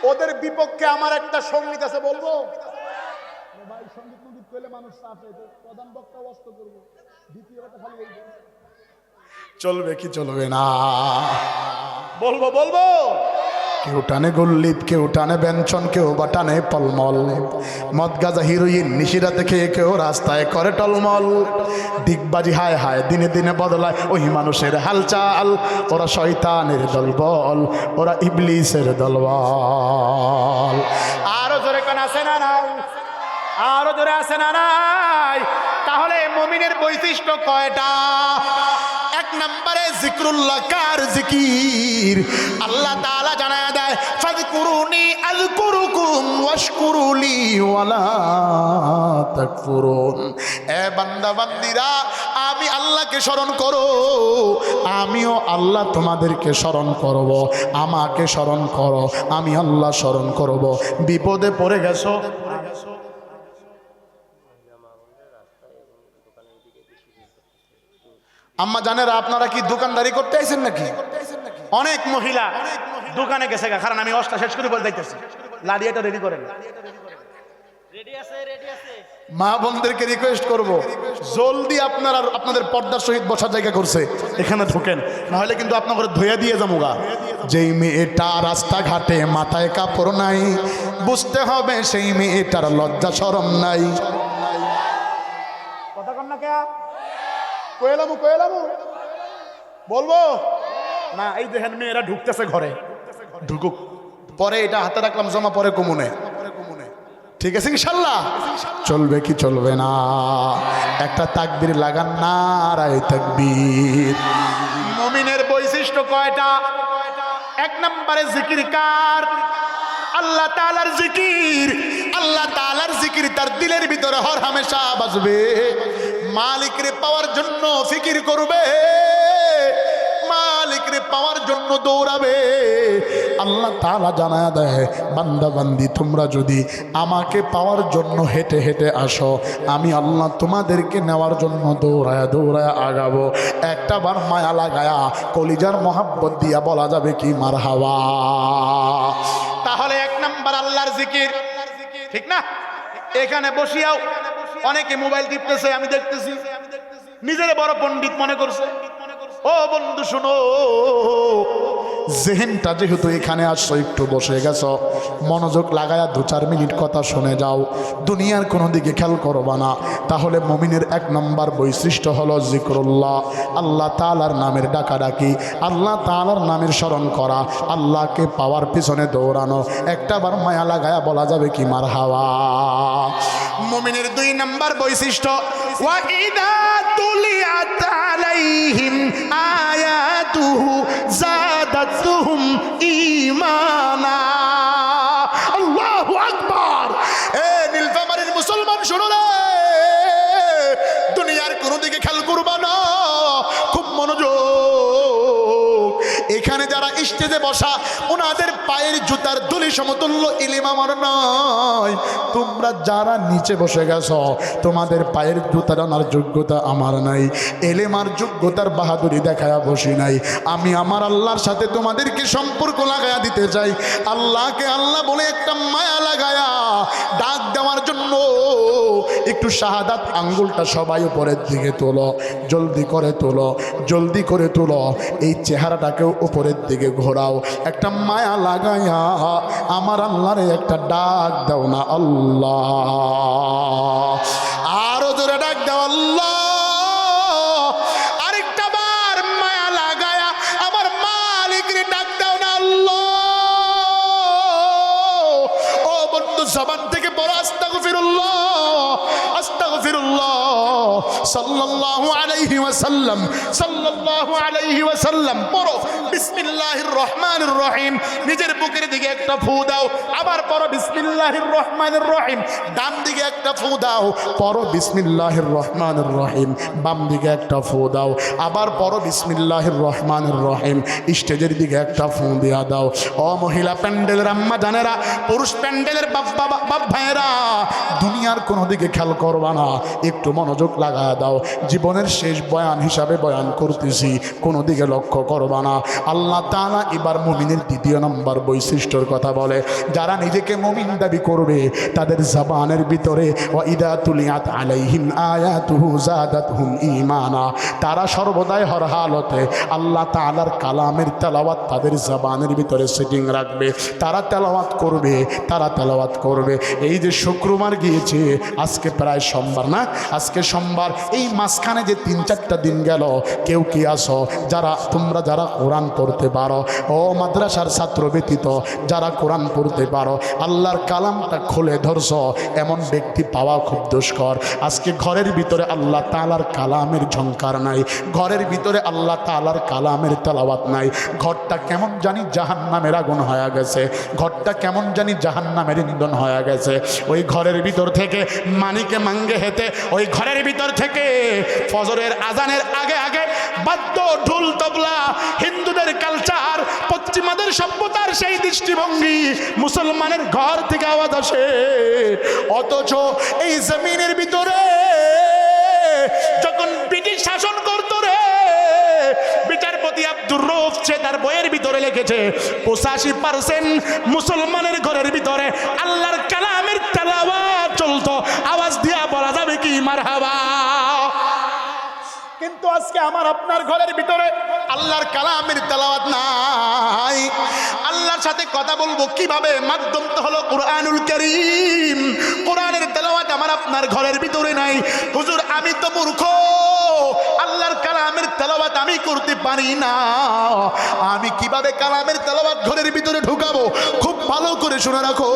ওদের বিপক্ষে আমার একটা সঙ্গীত আছে, বলবো ভাই? সঙ্গীত মঙ্গীত কইলে মানুষ চাপে, প্রধান বক্তা অস্ত করবে, দ্বিতীয় কথা খালি বলবে। চলবে কি চলবে না? বলবো বলবো। কেউ টানে গোল্লিপ, কেউ টানে ব্যঞ্জন, কেউ বা টানে পলমল। মদ গাজা হিরোইন নিশিরাতে খেয়ে কেউ রাস্তায় করে টলমল। ডিগবাজি হায় হায় দিনে দিনে বদলায় ওই মানুষের হালচাল। ওরা শয়তানের দলবল, ওরা ইবলিসের দলবল। আরো জোরে কোন আছে না নাই? আরো জোরে আছে না নাই? তাহলে মুমিনের বৈশিষ্ট্য কয়টা? এক নম্বরে জিক্রুল্লাহ। কার জিকির? আল্লাহ তাআলা জানায় দেয় ফাযকুরুনি আযকুরুকুম ওয়াশকুরুলি ওয়ালা তাকফুরুন। এ বান্দা বান্দিরা, আমি আল্লাহকে স্মরণ করো, আমিও আল্লাহ তোমাদেরকে স্মরণ করব। আমাকে স্মরণ করো, আমি আল্লাহ স্মরণ করব। বিপদে পড়ে গেছো, আম্মা জানেরা, আপনারা কি দোকানদারি করতে আইছেন নাকি? অনেক মহিলা দোকানে গেছে, কারণ আমি অষ্টা শেষ করে বলতে চাইতেছি। লাড়িয়াটা রেডি করেন। মা বোনদেরকে রিকোয়েস্ট করব, জলদি আপনারা আপনাদের পর্দার সহিত বসার জায়গা করছে এখানে ঢোকেন, নাহলে কিন্তু আপনাদের ধুয়ে দিয়ে যাবো। যেই মেয়েটা রাস্তাঘাটে মাথায় কাপড় নাই, বুঝতে হবে সেই মেয়েটার লজ্জা শরম নাই। কথা কন না কে? কয়েলামু বলবো না? এই দেখেন মেয়েরা ঢুকতেছে ঘরে, ঢুকুক, পরে এটা হাতে রাখলাম জমা, পরে কমুনে। ঠিক আছে ইনশাল্লাহ? চলবে কি চলবে না? একটা তাকবীর লাগান, নারায়ে তাকবীর। মুমিনের বৈশিষ্ট্য কয়টা? এক নম্বরে জিকির। কার? আল্লাহ তাআলার জিকির। আল্লাহ তাআলার জিকির তার দিলের ভিতরে হর হামেশা বাজবে। মালিকরে পাওয়ার জন্য ফিকির করবে, মালিকরে পাওয়ার জন্য দৌড়াবে। আল্লাহ তাআলা জানায়া দেয়, বান্দা বান্দি তোমরা যদি আমাকে পাওয়ার জন্য হেঁটে হেঁটে আসো, আমি আল্লাহ তোমাদেরকে নেওয়ার জন্য দৌড়ায়া দৌড়ায়া আগাবো। একটা বার মায়া লাগায়া কলিজার মহাব্বত দিয়া বলা যাবে কি মারহাবা। তাহলে এক নাম্বার আল্লাহর জিকির, ঠিক না? এখানে বসিয়াও অনেকে মোবাইল টিপতেছে, আমি দেখতেছি, নিজের বড় পণ্ডিত মনে করছে। ও বন্ধু শুনো, জেহেনটা যেহেতু এখানে আসছো, একটু বসে গেছো, মনোযোগ লাগায়া 2-4 মিনিট কথা শুনে যাও, দুনিয়ার কোনো দিকে খেয়াল করবা না। তাহলে মুমিনের এক নম্বর বৈশিষ্ট্য হলো জিক্রুল্লাহ। আল্লাহ তাআলার নামের ডাকাডাকি, আল্লাহ তাআলার নামের স্মরণ করা, আল্লাহকে পাওয়ার পিছনে দৌড়ানো। একটা বার মায়া লাগায়া বলা যাবে কি মারহাবা। মুমিনের 2 নম্বর বৈশিষ্ট্য, ওয়া ইদা তুলিয়াত আলাইহিম আয়াতুহু যাদাতুহুম ঈমানা। আল্লাহু আকবার। এ নীলফামারীর মুসলমান শুনো রে, দুনিয়ার কোনো দিকে খেয়াল করবা না, খুব মনোযোগ। এখানে যারা স্টেজে বসা, ওনাদের পায়ের জুতার দুলি সমতুল্য ইলিম আমার নয়। তোমরা যারা নিচে বসে গেছ, তোমাদের পায়ের জুতার আনার যোগ্যতা আমার নাই। এলেমার যোগ্যতার বাহাদুরি দেখায়া বসি নাই। আমি আমার আল্লাহর সাথে তোমাদেরকে সম্পর্ক লাগায়া দিতে চাই। আল্লাহকে আল্লাহ বলে একটা মায়া লাগায়া ডাক দেওয়ার জন্য একটু শাহাদাত আঙ্গুলটা সবাই উপরের দিকে তোলো, জলদি করে তোলো, জলদি করে তোলো। এই চেহারাটাকেও উপরের দিকে ঘোরাও, একটা মায়া লাগায়া আমার আল্লাহরে একটা ডাক দাও না আল্লাহ। আরো জোরে ডাক দাও আল্লাহ। আরেকটা বার মায়া লাগায়া আমার মালিকরে ডাক দাও না আল্লাহ। ও বন্ধু, জবান থেকে বলো আস্তাগফিরুল্লাহ, আস্তাগফিরুল্লাহ। সাল্লাল্লাহু আলাইহি ওয়াসাল্লাম, সাল্লাল্লাহু আলাইহি ওয়াসাল্লাম। পড়ো বিসমিল্লাহির রহমানির রহিম। নিজের বুকের দিকে একটা ফু দাও, আবার পড়ো বিসমিল্লাহির রহমানির রহিম। ডান দিকে একটা ফু দাও, পড়ো বিসমিল্লাহির রহমানির রহিম। বাম দিকে একটা ফু দাও, আবার পড়ো বিসমিল্লাহির রহমানির রহিম। স্টেজের দিকে একটা ফু দিয়া দাও। ও মহিলা প্যান্ডেলের আম্মা জানেরা, পুরুষ প্যান্ডেলের বাপ ভাইয়েরা, দুনিয়ার কোনো দিকে খেয়াল করবা না, একটু মনোযোগ লাগা দাও। জীবনের শেষ বয়ান হিসাবে বয়ান করতেছি, কোনো দিকে লক্ষ্য করবা না। আল্লাহ তাআলা এবার মুমিনের দ্বিতীয় নম্বর বৈশিষ্ট্যর কথা বলে, যারা নিজেকে মুমিন দাবি করবে তাদের জবানের ভিতরে ওয়া ইদা তুলিয়াত আলাইহিম আয়াতুহু যাদাতহুম ঈমানা, তারা সর্বদাই হর হালতে আল্লাহ তাআলার কালামের তেলাওয়াত তাদের জবানের ভিতরে সেটিং রাখবে, তারা তেলাওয়াত করবে, তারা তেলাওয়াত করবে। এই যে শুক্রবার গিয়েছে, আজকে প্রায় সোমবার না, আজকে সোমবার, এই মাঝখানে যে 3-4টা দিন গেল, কেউ কি আসো যারা তোমরা যারা কোরআন পড়তে পারো, ও মাদ্রাসার ছাত্র ব্যতীত যারা কোরআন পড়তে পারো, আল্লাহর কালামটা খুলে ধরছ, এমন ব্যক্তি পাওয়া খুব দুষ্কর। আজকে ঘরের ভিতরে আল্লাহ তাআলার কালামের ঝংকার নাই, ঘরের ভিতরে আল্লাহ তাআলার কালামের তেলাওয়াত নাই, ঘরটা কেমন জানি জাহান্নামের আগুন হয়ে গেছে, ঘরটা কেমন জানি জাহান্নামের ইন্ধন হয়ে গেছে। ওই ঘরের ভিতর থেকে মানিকে মাঙ্গে হেতে, ওই ঘরের ভিতর থেকে ফজরের আজানের আগে আগে বাদ্য ঢোল তবলা, হিন্দুদের কালচার, পশ্চিমাদের সভ্যতার সেই দৃষ্টিভঙ্গি, মুসলমানের ঘর থেকে আওয়াজ আসে। অথচ এই জমিনের ভিতরে যখন ব্রিটিশ শাসন করতো রে, বিচারপতি আব্দুর রউফ সে তার বইয়ের ভিতরে লিখেছে 85% মুসলমানের ঘরের ভিতরে আল্লাহর কালামের তেলাওয়াত চলতো। আওয়াজ দিয়া বলা যাবে কি মারহাবা। কিন্তু আজকে আমার আপনার ঘরের ভিতরে আল্লাহর কালামের তেলাওয়াত নাই। আল্লাহর সাথে কথা বলবো কিভাবে? মাধ্যম তো হলো কুরআনুল কারীম। কোরআনের তেলাওয়াত আমার আপনার ঘরের ভিতরে নাই। হুজুর আমি তো মূর্খ, আল্লাহর কালামের তেলাওয়াত আমি করতে পারি না, আমি কিভাবে কালামের তেলাওয়াত ঘরের ভিতরে ঢুকাবো? খুব ভালো করে শুনে রাখো,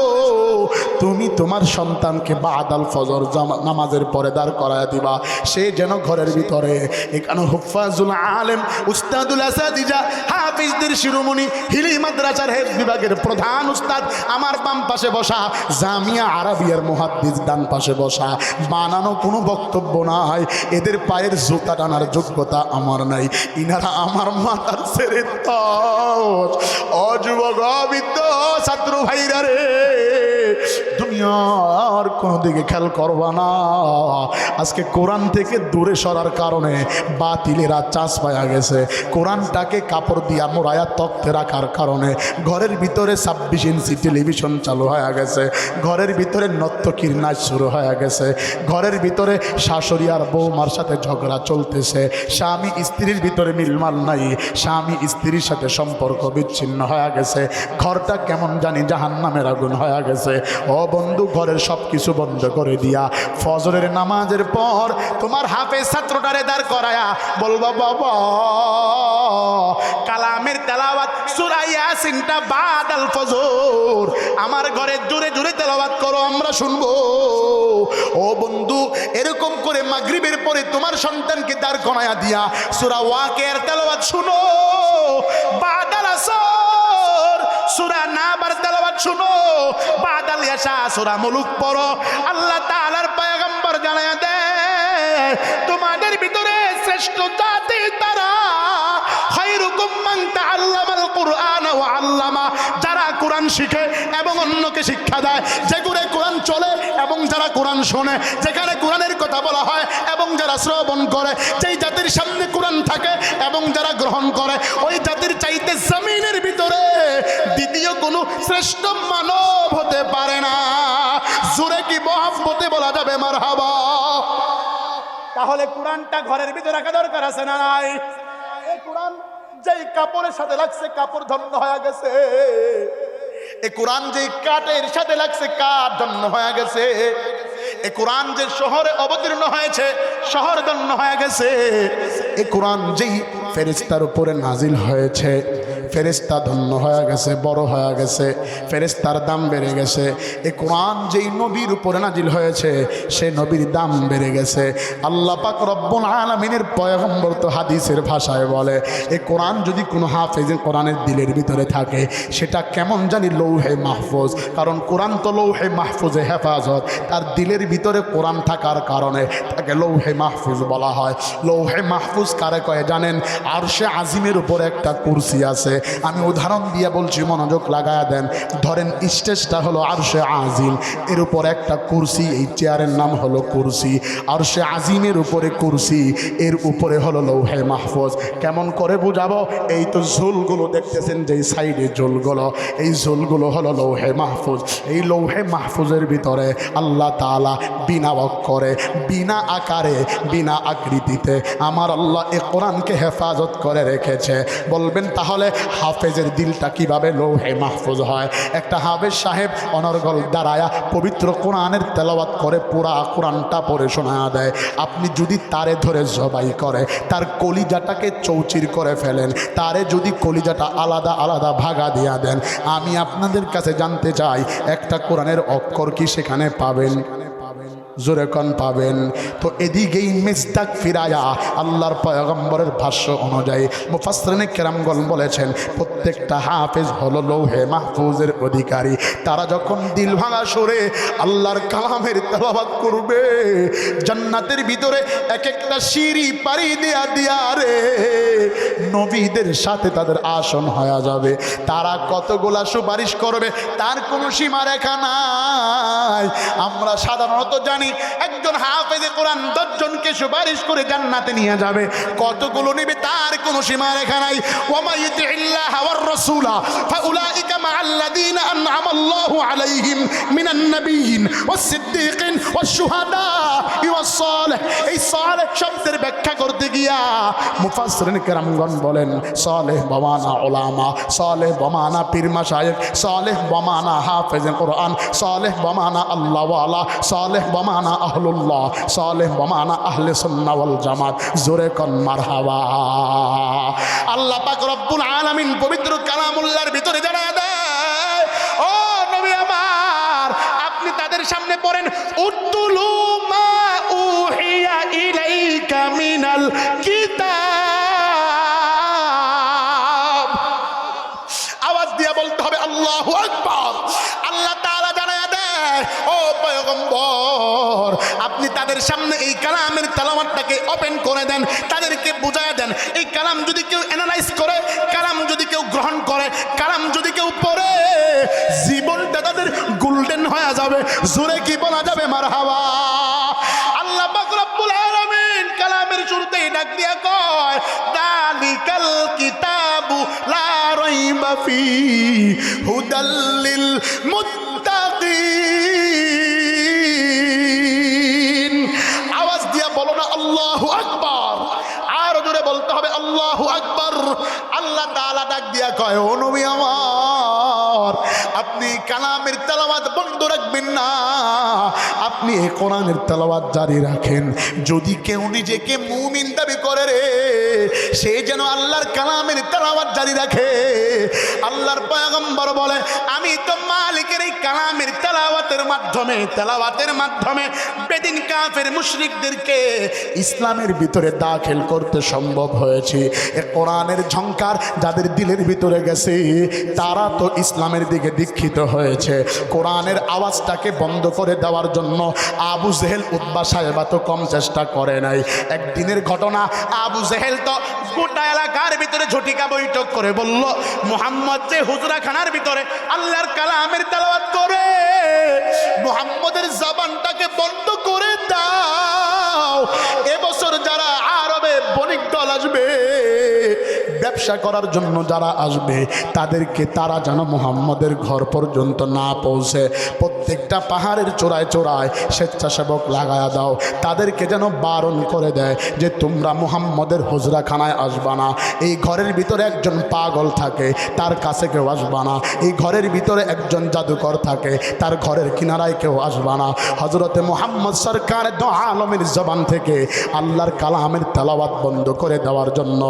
তুমি তোমার সন্তানকে বাদাল ফজর নামাজের পরে দাঁড় করায় দিবা, সে যেন ঘরের ভিতরে, এখানে হুফাজুল আলেম উস্তাদুল আসাদিজা হাফিজদের শিরোমণি হিলি মাদ্রাসার হেফজ বিভাগের প্রধান উস্তাদ আমার বাম পাশে বসা, জামিয়া আরাবিয়ার মুহাদ্দিস ডান পাশে বসা, বানানো কোনো বক্তব্য নাই, এদের পায়ের জুতা টানার যোগ্যতা আমার নাই, ইনারা আমার মাথার ছেড়ে তস। অযুবক অবিদ্য ছাত্র ভাইরা রে, দুনিয়ার কোনো দিকে খেয়াল করবা না। আজকে কোরআন থেকে দূরে সরার কারণে বাতিলেরা চাষ পাওয়া গেছে। কোরআনটাকে কাপড় দিয়া মোড়ায়া তক্তে রাখার কারণে ঘরের ভিতরে 26 ইঞ্চি টেলিভিশন চালু হয়ে গেছে, ঘরের ভিতরে নর্তকীর নাচ শুরু হয়ে গেছে, ঘরের ভিতরে শাশুড়ি আর বৌমার সাথে ঝগড়া চলতেছে, স্বামী স্ত্রীর ভিতরে মিলমাল নাই, স্বামী স্ত্রীর সাথে সম্পর্ক বিচ্ছিন্ন হয়ে গেছে, ঘরটা কেমন জানি জাহান্নামের আগুন হয়ে গেছে। ও বন্ধু, ঘরের সব কিছু বন্ধ করে দিয়া ফজরের নামাজের পর তোমার হাফেজ ছাত্রটারে দাঁড় করায়া বলবা, বাবা কালামের তেলাওয়াত সূরা ইয়াসিনটা বাদাল ফজর আমার ঘরে জোরে জোরে তেলাওয়াত করো, আমরা শুনবো। ও বন্ধু, এরকম করে মাগরিবের পরে তোমার সন্তানকে দাঁড় করায়া দিয়া সূরা ওয়াকিয়ার তেলাওয়াত শুনো, বাদাল আসর সূরা নাবার তেলাওয়াত শুনো, বাদাল ইয়াশা সূরা মুলুক পড়ো। আল্লাহ তাআলার পয়গম্বর জানায়া দেয় তোমাদের ভিতরে শ্রেষ্ঠ জাতি তারা, খায়রুকুম মান তাআল্লামাল কুরআন ওয়া আল্লামা, যারা কোরআন শিখে এবং অন্যকে শিক্ষা দেয়, যে ঘরে কোরআন চলে এবং যারা কোরআন শোনে, যেখানে কোরআনের কথা বলা হয় এবং যারা শ্রবণ করে, যেই জাতির সামনে কোরআন থাকে এবং যারা গ্রহণ করে, ওই জাতির চাইতে জমিনের ভিতরে দ্বিতীয় কোনো শ্রেষ্ঠ মানব হতে পারে না। জোরে কি মহব্বতে বলা যাবে মারহাবা? তাহলে কোরআনটা ঘরের ভিতরে রাখা দরকার আছে না নাই? এই কোরআন যেই কাপড়ের সাথে লাগছে কাপড় ধন্য হয়ে গেছে, এই কোরআন যেই কাঠের সাথে লাগছে কাঠ ধন্য হয়ে গেছে, এই কোরআন যে শহরে অবতীর্ণ হয়েছে শহর ধন্য হয়ে গেছে, এই কোরআন যেই ফেরেশতার উপরে নাজিল হয়েছে ফেরেশতা ধন্য হয়ে গেছে, বড় হয়ে গেছে, ফেরেশতার দাম বেড়ে গেছে। এই কোরআন যেই নবীর উপরে নাজিল হয়েছে সে নবীর দাম বেড়ে গেছে। আল্লাহ পাক রব্বুল আলামিনের পয়গম্বর তো হাদিসের ভাষায় বলে, এই কোরআন যদি কোনো হাফেজের কোরআনের দিলের ভিতরে থাকে সেটা কেমন জানি লৌহে মাহফুজ, কারণ কোরআন তো লৌহে মাহফুজে হেফাজত, তার দিলের ভিতরে কোরআন থাকার কারণে তাকে লৌহে মাহফুজ বলা হয়। লৌহে মাহফুজ কারে কয়ে জানেন? আরশে আজিমের উপরে একটা কুরসি আছে, আমি উদাহরণ দিয়ে বলছি, মনোযোগ লাগায়া দেন। ধরেন স্টেজটা হলো আরশে আজিম, এর উপর একটা কুরসি, এই চেয়ারের নাম হলো কুরসি। আরশে আজিমের উপরে কুরসি, এর উপরে হলো লৌহে মাহফুজ। কেমন করে বুঝাবো? এই তো ঝোলগুলো দেখতেছেন, যে সাইডে ঝোলগুলো, এই ঝোলগুলো হলো লৌহে মাহফুজ। এই লৌহে মাহফুজের ভিতরে আল্লাহ তাআলা বিনা অক্ষরে, বিনা আকারে, বিনা আকৃতিতে আমার আল্লাহ এ কোরআনকে হেফাজত করে রেখেছে। বলবেন তাহলে হাফেজের দিলটা কিভাবে লৌহে মাহফুজ হয়? একটা হাফেজ সাহেব অনর্গল দাঁড়ায়া পবিত্র কোরআনের তেলাওয়াত করে পুরা কোরআনটা পড়ে শোনা দেয়। আপনি যদি তারে ধরে জবাই করে, তার কলিজাটাকে চৌচির করে ফেলেন, তারে যদি কলিজাটা আলাদা আলাদা ভাগা দিয়া দেন, আমি আপনাদের কাছে জানতে চাই একটা কোরআনের অক্ষর কি সেখানে পাবেন? জোরে কোন পাবেন? তো এদিকেই মিসদাক ফিরায়া আল্লাহর পয়গম্বরের ভাষ্য অনুযায়ী মুফাসসিরিনে কেরামগণ বলেছেন, প্রত্যেকটা হাফেজ হলো লৌহে মাহফুজের অধিকারী। তারা যখন দিল ভাঙা সুরে আল্লাহর কালামের তেলাওয়াত করবে, জান্নাতের ভিতরে এক একটা সিঁড়ি পাড়ি দেয়া দিয়া রে নবীদের সাথে তাদের আসন হয়ে যাবে। তারা কতগুলা সুপারিশ করবে তার কোনো সীমা রেখা নাই। আমরা সাধারণত জানি একজন হাফেজে কোরআন 10 জনকে সুপারিশ করে জান্নাতে নিয়ে যাবে, কতগুলো নেবে তার কোনো সীমা রেখা নাই। ওয়া ইউতিল্লাহ ওয়ার রাসূলা ফাউলাইকা মাআল্লাযীনা আন'আমা আল্লাহু আলাইহিম মিনান নাবিয়্যিন ওয়াস সিদ্দীকিন ওয়াস শুহাদা ওয়াস সালিহ। এই সালেহ শব্দের ব্যাখ্যা করতে গিয়া মুফাসসিরিন কেরামগণ বলেন, সালেহ বমানা উলামা, সালেহ বমানা পীর মাশায়েখ, সালেহ বমানা হাফেজে কোরআন, সালেহ বমানা আল্লাহওয়ালা, সালেহ বমানা আহলুল্লাহ, সালেহ বমানা আহলে সুন্নাহ ওয়াল জামাত। জোরে কোন মারহাবা। আল্লাহ পাক রব্বুল আলামিন পবিত্র কালামুল্লাহর ভিতরে জানায়া দেয়, ও নবী আমার, আপনি তাদের সামনে পড়েন, উতুলু মা উহিয়া ইলাইকা মিনাল কিতাব। আওয়াজ দিয়ে বলতে হবে আল্লাহু আকবার। আল্লাহ তাআলা জানায়া দেয়, ও পয়গম্বর, আপনি তাদের সামনে এই কালামের তেলাওয়াতটাকে ওপেন করে দেন, তাদেরকে বুঝায়া দেন। এই কালাম যদি কেউ অ্যানালাইজ করে, কালাম যদি কেউ গ্রহণ করে, কালাম যদি কেউ পড়ে, জীবনটা তাদের গোল্ডেন হয়ে যাবে। জোরে কি বলা যাবে? মারহাবা। আল্লাহ পাক রব্বুল আলামিন কালামের শুরুতেই ডাক দিয়া কয়, যালিকাল কিতাবু লা রাইবা ফি হুদাল লিল মুত্তাকিন। আওয়াজ দিয়া বলো না আল্লাহু আকবার। আর জোরে বলতে হবে আল্লাহু আকবার। আল্লাহ তাআলা ডাক দিয়া কয়, ও নবী আমার, আপনি কালামের তেলাওয়াত বন্ধ রাখবেন না, আপনি এই কোরআনের তেলাওয়াত জারি রাখেন। যদি কেউ নিজেকে মুমিন দাবি করে রে, সে যেন আল্লাহর কালামের তেলাওয়াত জারি রাখে। আল্লাহর পয়গম্বর বলে, আমি তো মালিকের এই কালামের তেলাওয়াতের মাধ্যমে বেদিন কাফের মুশরিকদেরকে ইসলামের ভিতরে দাখিল করতে সম্ভব হয়েছে। এই কোরআনের ঝংকার যাদের দিলের ভিতরে গেছে, তারা তো ইসলামের দিকে দীক্ষিত হয়েছে। কোরআনের আওয়াজটাকে বন্ধ করে দেওয়ার জন্য আবু জেহেল উতবা সাহেবা তো কম চেষ্টা করে নাই। একদিনের ঘটনা, আবু জেহেল তো গোটা এলাকার ভিতরে ঝটিকা বৈঠক করে বলল, মুহাম্মদ যে হুজরাখানার ভিতরে আল্লাহর কালামের তেলাওয়াত করে, মুহাম্মদের জবানটাকে বন্ধ করে দাও। এবছর যারা আরবে বণিক দল আসবে, ব্যবসা করার জন্য যারা আসবে, তাদেরকে তারা যেন মুহাম্মদের ঘর পর্যন্ত না পৌঁছে প্রত্যেকটা পাহাড়ের চূড়ায় চূড়ায় স্বেচ্ছাসেবক লাগায়া দাও। তাদেরকে যেন বারণ করে দেয় যে তোমরা মুহাম্মদের হুজরাখানায় আসবা না। এই ঘরের ভিতরে একজন পাগল থাকে, তার কাছে কেউ আসবা না। এই ঘরের ভিতরে একজন জাদুকর থাকে, তার ঘরের কিনারায় কেউ আসবা না। হযরতে মুহাম্মদ সরকার দো আলমের জবান থেকে আল্লাহর কালামের তেলাওয়াত বন্ধ করে দেওয়ার জন্য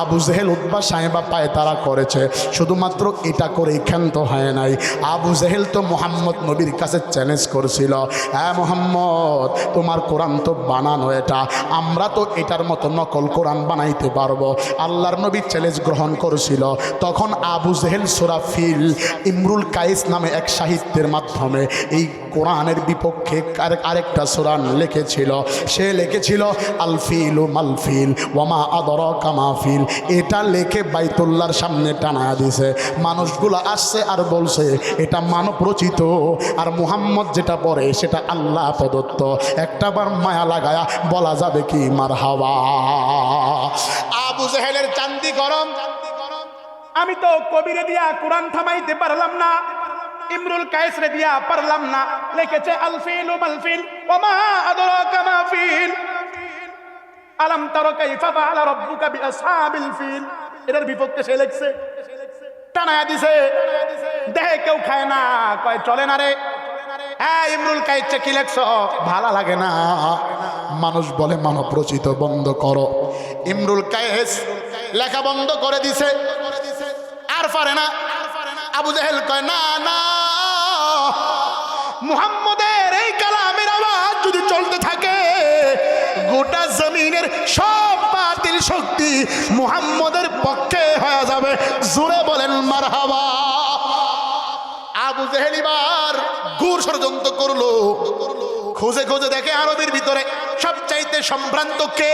আবু জেহেল উতবা সাহেবা পায় তারা করেছে। শুধুমাত্র এটা করেই ক্ষান্ত হয় নাই, আবু জেহেল তো মুহাম্মদ নবীর কাছে চ্যালেঞ্জ করেছিল, হ্যাঁ মুহাম্মদ, তোমার কোরআন তো বানানো, এটা আমরা তো এটার মতো নকল কোরআন বানাইতে পারবো। আল্লাহর নবী চ্যালেঞ্জ গ্রহণ করেছিল। তখন আবু জেহেল সূরা ফিল ইমরুল কাইস নামে এক সাহিত্যের মাধ্যমে এই কোরআনের বিপক্ষে আরেকটা সূরা লিখেছিল। সে লিখেছিল আল ফিলু মাল ফিল ওয়ামা আদরাকা মা ফিল। এটা রেখে বাইতুল্লাহর সামনে টানা দিছে। মানুষগুলো আসছে আর বলছে এটা মানব রচিত, আর মুহাম্মদ যেটা পড়ে সেটা আল্লাহ প্রদত্ত। একটাবার মায়া লাগায়া বলা যাবে কি মারহাবা। আবু জেহেলের চান্দি গরম। আমি তো কবিরে দিয়া কোরআন থামাইতে পারলাম না, ইমরুল কায়েস রে দিয়া পারলাম না। লিখেছে আল ফিল মাল ফিল ওয়া মা আদরাকা মা ফিল, আলাম তারা কাইফা ফাআলা রাব্বুকা বিআসহাবিল ফিল। এর বিপক্ষে সে লিখছে, টানায়া দিছে। দেখে কেউ খায় না, কয় চলে না রে। হ্যাঁ, ইমরুল কায়েস কি লেখছো, ভালো লাগে না। মানুষ বলে মানব রচিত, বন্ধ করো। ইমরুল কায়েস লেখা বন্ধ করে দিছে, আর পারে না। আবু জেহেল কয় না না, মুহাম্মদের এই কালামের আওয়াজ যদি চলতে থাকে গোটা জমিনের সব বাতিল শক্তি মুহাম্মদের পক্ষে হয়ে যাবে। জোরে বলেন মারহাবা। আবু জেহেল এবার ঘুর ষড়যন্ত্র করলো, খুঁজে খুঁজে দেখে আরবের ভিতরে সবচাইতে সম্ভ্রান্ত কে,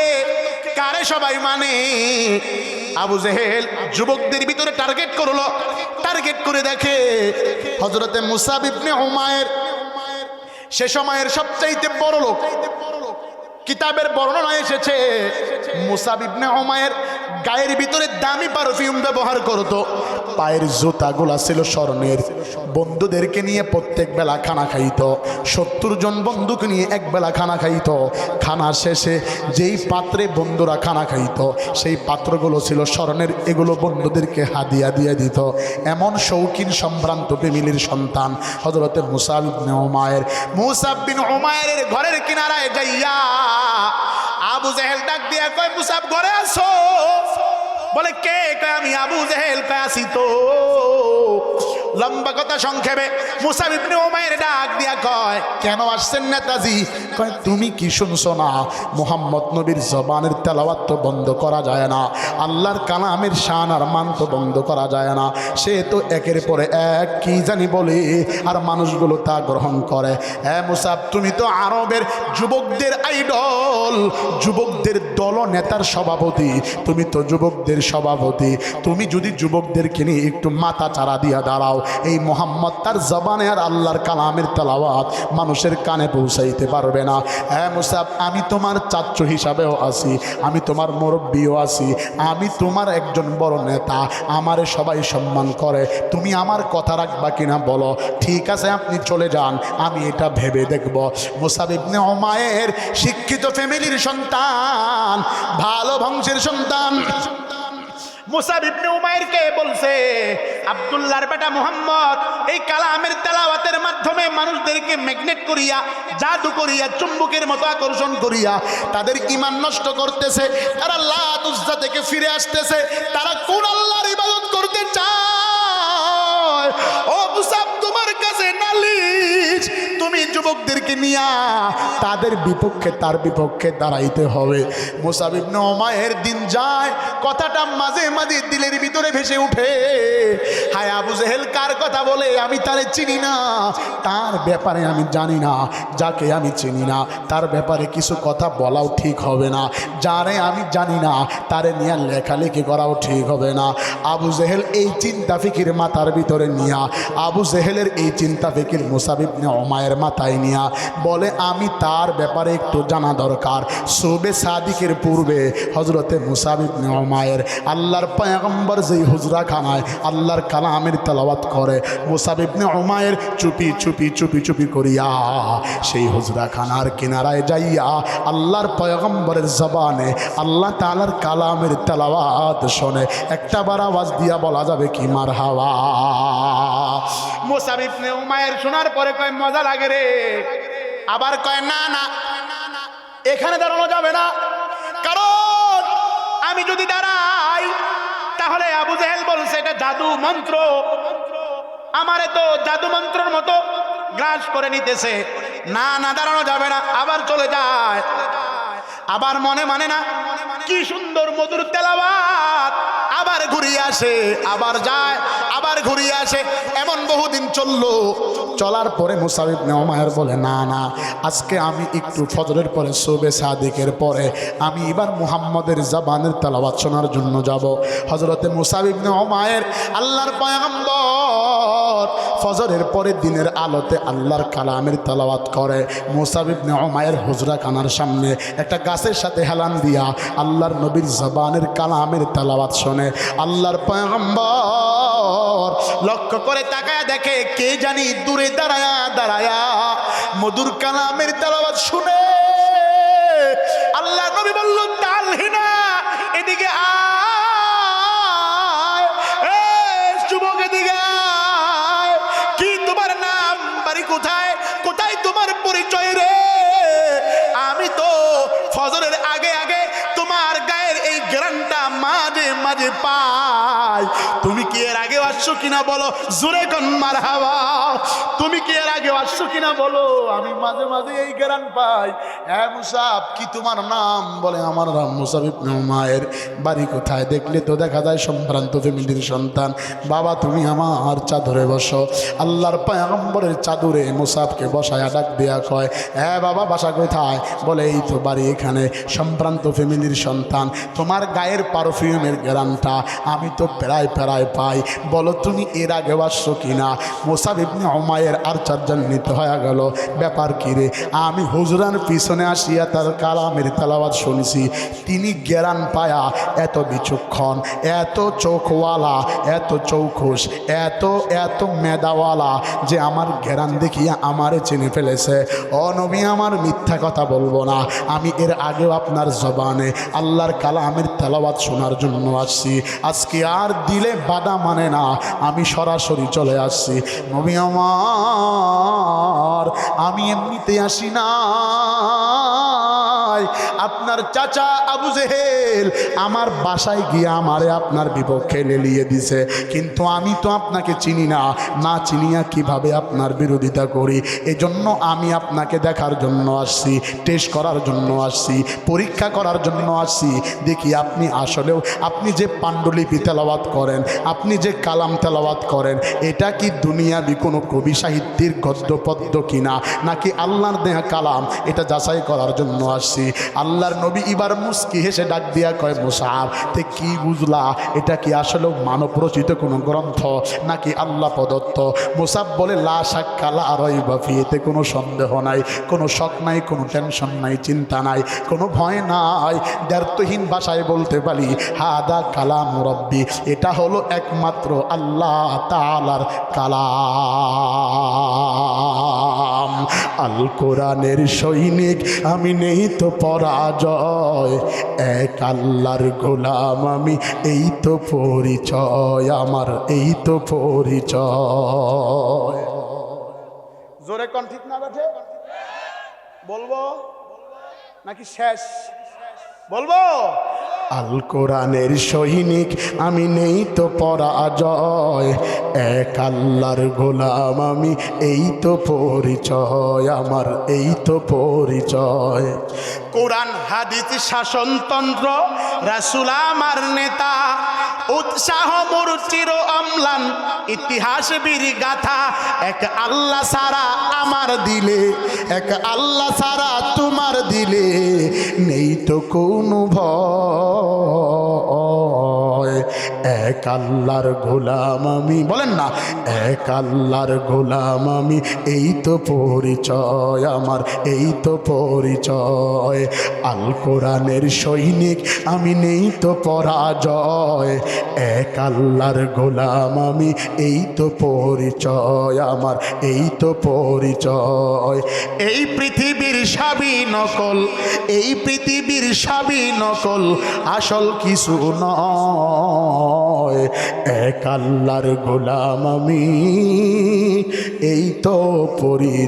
কারে সবাই মানে। আবু জেহেল যুবকদের ভিতরে টার্গেট করলো, টার্গেট করে দেখে হযরতে মুসাব ইবনে উমায়ের, সে সময়ের সবচাইতে বড় লোক। কিতাবের বর্ণনা এসেছে মুসাব ইবনে উমায়ের গায়ের ভিতরে দামি পারফিউম ব্যবহার করত, পায়ের জুতাগুলা ছিল স্বর্ণের। বন্ধুদেরকে নিয়ে প্রত্যেক বেলা খানা খাইত, 70 জন বন্ধুকে নিয়ে এক বেলা খানা খাইত। খানা শেষে যেই পাত্রে বন্ধুরা খানা খাইত সেই পাত্রগুলো ছিল স্বর্ণের, এগুলো বন্ধুদেরকে হাদিয়া দিয়ে দিত। এমন শৌখিন সম্ভ্রান্ত ফ্যামিলির সন্তান হযরতে মুসাব ইবনে উমায়ের। মুসাব বিন উমায়ের ঘরের কিনারায় যাইয়া আবু জেহেল ডাক দিয়া কয়, মুসাব ঘরে আসো। বলে কে? কয় আমি আবু জেহেল। কয় আসি তো। লম্বা কথা সংক্ষেপে মুসাব ইবনে উমায়ের ডাক দিয়া কয়, কেন আসছেন নেতাজি? কয় তুমি কি শুনছো না, মুহাম্মদ নবীর জবানের তেলাওয়াত তো বন্ধ করা যায় না, আল্লাহর কালামের শান আর মান তো বন্ধ করা যায় না। সে তো একের পরে এক কি জানি বলে, আর মানুষগুলো তা গ্রহণ করে। হ্যাঁ মুসাব, তুমি তো আরবের যুবকদের আইডল, যুবকদের দল নেতার সভাপতি, তুমি তো যুবকদের সভাপতি। তুমি যদি যুবকদেরকে নিয়ে একটু মাথা চারা দিয়া দাঁড়াও, এই মোহাম্মদ তার জবানে আর আল্লাহর কালামের তেলাওয়াত মানুষের কানে পৌঁছাইতে পারবে না। হ্যাঁ মুসাব, আমি তোমার চাচ্চু হিসাবেও আছি, আমি তোমার মুরব্বিও আছি, আমি তোমার একজন বড় নেতা, আমারে সবাই সম্মান করে। তুমি আমার কথা রাখবা কিনা বলো? ঠিক আছে আপনি চলে যান, আমি এটা ভেবে দেখব। মুসাব ইবনে উমায়ের শিক্ষিত ফ্যামিলির সন্তান, ভালো বংশের সন্তান। মুসাব ইবনে উমাইরকে বলছে, আব্দুল্লাহর বেটা মুহাম্মদ এই কালামের তেলাওয়াতের মাধ্যমে মানুষদেরকে ম্যাগনেট করিয়া, জাদু করিয়া, চুম্বকের মতো আকর্ষণ করিয়া তাদের ঈমান নষ্ট করতেছে। তারা লাত উজ্জা থেকে ফিরে আসতেছে। তারা কোন আল্লাহর ইবাদত করতে চায়? ও মুসাব, তোমার কাছে নালিশ, তুমি যুবকদেরকে নিয়া তাদের বিপক্ষে, তার বিপক্ষে দাঁড়াইতে হবে। মুসাব ইবনে উমায়ের দিন যায়, কথাটা মাঝে মাঝে দিলের ভিতরে ভেসে উঠে। হায় আবু জেহেল কার কথা বলে, আমি তারে চিনি না, তার ব্যাপারে আমি জানি না। যাকে আমি চিনি না তার ব্যাপারে কিছু কথা বলাও ঠিক হবে না, যারে আমি জানি না তারে নিয়ে লেখালেখি করাও ঠিক হবে না। আবু জেহেল এই চিন্তা ফিকির মাথার ভিতরে নিয়া, আবু জেহেলের এই চিন্তা ফিকির মুসাব ইবনে উমায়ের মাথায় নিয়া বলে, আমি তার ব্যাপারে একটু জানা দরকার। সুবে সাদিকের পূর্বে হযরতে মুসাব ইবনে উমায়ের আল্লাহর পয়গম্বর যেই হুজরাখানায় আল্লাহর কালামের তেলাওয়াত করে, মুসাব ইবনে উমায়ের চুপি চুপি চুপি চুপি করিয়া সেই হুজরাখানার কিনারায় যাইয়া আল্লাহর পয়গম্বরের জবানে আল্লাহ তাআলার কালামের তেলাওয়াত শোনে। একটা বার আওয়াজ দিয়া বলা যাবে কি মারহাবা। মুসাব ইবনে উমাইর শোনার পরে কয়, মজা লাগে রে। আবার কয়, না না, এখানে দাঁড়ানো যাবে না, কারণ আমি যদি দাঁড়াই তাহলে আবু জেহেল বলছে এটা জাদু মন্ত্র, আমারে তো জাদু মন্ত্রের মতো গ্রাস করে নিতেছে। না না, দাঁড়ানো যাবে না। আবার চলে যায়, আবার মনে মানে না, কি সুন্দর মধুর তেলাওয়াত, আবার ঘুরিয়ে আসে, আবার যায়, আবার ঘুরিয়ে আসে। এমন বহুদিন চললো। চলার পরে মুসাব ইবনে উমাইর বলে, না না, আজকে আমি একটু ফজরের পরে সুবে সাদিকের পরে আমি এবার মুহাম্মদের জবানের তেলাওয়াত শোনার জন্য যাব। হযরতে মুসাব ইবনে উমাইর আল্লাহর পয়গম্বর ফজরের পরে দিনের আলোতে আল্লাহর কালামের তেলাওয়াত করে। মুসাব ইবনে উমাইর হুজরা খানার সামনে একটা গাছের সাথে হেলান দিয়া আল্লাহর নবীর জবানের কালামের তেলাওয়াত শোনে। আল্লাহর পয়গম্বর লক্ষ্য করে তাকায় দেখে কে জানি দূরে দাঁড়ায়া দাঁড়ায়া মধুর কালামের তেলাওয়াত শুনে। আল্লাহ নবী বলল, তালহিনা, এদিকে আয়, যুবক এদিকে আয়। কি তোমার নাম, বাড়ি কোথায়, কোথায় তোমার পরিচয় রে? আমি তো ফজরের আগে আগে তোমার গায়ের এই গ্রানটা মাঝে মাঝে পাই। তুমি কি এর আগে আসছো কিনা বলো, জোরে কোন মারহাবা। তুমি কি এর আগে আসছো কিনা বলো, আমি মাঝে মাঝে এই গ্রান পাই। হ্যাঁ মুসাব, কি তোমার নাম? বলে, আমার নাম মুসাব ইবনে উমাইর। বাড়ি কোথায়? দেখলে তো দেখা যায় সম্ভ্রান্ত ফ্যামিলির সন্তান। বাবা তুমি আমার চাদরে বসো। আল্লাহর পয়গম্বরের চাদরে মুসাবকে বসায়া ডাক দেয়া কয়, হ্যাঁ বাবা বাসা কোথায়? বলে, এই তো বাড়ি এখানে। সম্ভ্রান্ত ফ্যামিলির সন্তান, তোমার গায়ের পারফিউমের গ্রানটা আমি তো প্রায় প্রায় পাই। বলো তুমি এর আগে আসছো কিনা? মুসাব ইবনে উমাইর আর চারজন্বিত হয়ে গেল। ব্যাপার কি রে? আমি হুজরার পিছনে আসিয়া তার কালামের তেলাওয়াত শুনছি। তিনি জ্ঞান পায়া এত বিচক্ষণ, এত চোখওয়ালা, এত চৌখুশ, এত এত মেধাওয়ালা যে আমার জ্ঞান দেখিয়া আমারে চিনে ফেলেছে। ও নবী, আমার মিথ্যা কথা বলবো না, আমি এর আগেও আপনার জবানে আল্লাহর কালামের তেলাওয়াত শোনার জন্য আসছি। আজকে আর দিলে বাধা মানে না, আমি সরাসরি চলে আসছি। নবী আমার, আমি এমনিতে আসি না। আপনার চাচা আবু জেহেল আমার বাসায় গিয়ে আমারে আপনার বিপক্ষে লেলিয়ে দিছে, কিন্তু আমি তো আপনাকে চিনি না, না চিনিয়া কিভাবে আপনার বিরোধিতা করি। এজন্য আমি আপনাকে দেখার জন্য আসছি, টেস্ট করার জন্য আসছি, পরীক্ষা করার জন্য আসছি। দেখি আপনি আসলেও, আপনি যে পাণ্ডুলিপি তেলাওয়াত করেন, আপনি যে কালাম তেলাওয়াত করেন, এটা কি দুনিয়াবি কোনো কবি সাহিত্যের গদ্য পদ্য কিনা, নাকি আল্লাহর দেয়া কালাম, এটা যাচাই করার জন্য আসছি। আল্লাহর নবী এবার মুস্কি হেসে ডাক দিয়া কয়, মুসাব তে কি বুঝলা, এটা কি আসলে মানব রচিত কোনো গ্রন্থ নাকি আল্লাহ প্রদত্ত? মুসাব বলে, লা শাক্কা লা রাইবা ফি, এতে কোনো সন্দেহ নাই, কোনো শক নাই, কোনো টেনশন নাই, চিন্তা নাই, কোনো ভয় নাই। দ্ব্যর্থহীন ভাষায় বলতে পারি, হাদা কালাম রব্বি, এটা হলো একমাত্র আল্লাহ তাআলার কালাম। আল কোরআনের সৈনিক আমি, নেই তো পরাজয়, এক আল্লাহর গোলাম আমি, এই তো পরিচয় আমার, এই তো পরিচয়। জোরে কোন ঠিক না বেঠে? বলবো নাকি শেষ? বলবো। আল কোরআনের সৈনিক আমি, নেই তো পরাজয়, এক আল্লাহর গোলাম আমি, এই তো পরিচয় আমার, এই তো পরিচয়। কোরআন হাদিস শাসনতন্ত্র, রাসূল আমার নেতা, উৎসাহ মোর চির অম্লান, ইতিহাস বীর গাথা। এক আল্লাহ সারা আমার দিলে, এক আল্লাহ সারা তোমার দিলে, নেই তো কোনো ভয়। এক আল্লাহর গোলাম আমি, বলেন না, এক আল্লাহর গোলাম আমি, এই তো পরিচয় আমার, এই তো পরিচয়। আল কোরআনের সৈনিক আমি, নেই তো পরাজয়, এক আল্লাহর গোলাম আমি, এই তো পরিচয় আমার, এই তো পরিচয়। এই পৃথিবীর সবই নকল, এই পৃথিবীর সবই নকল, আসল কিছু নয়। এক আল্লাহর গোলাম আমি, এই তো পরিচয়।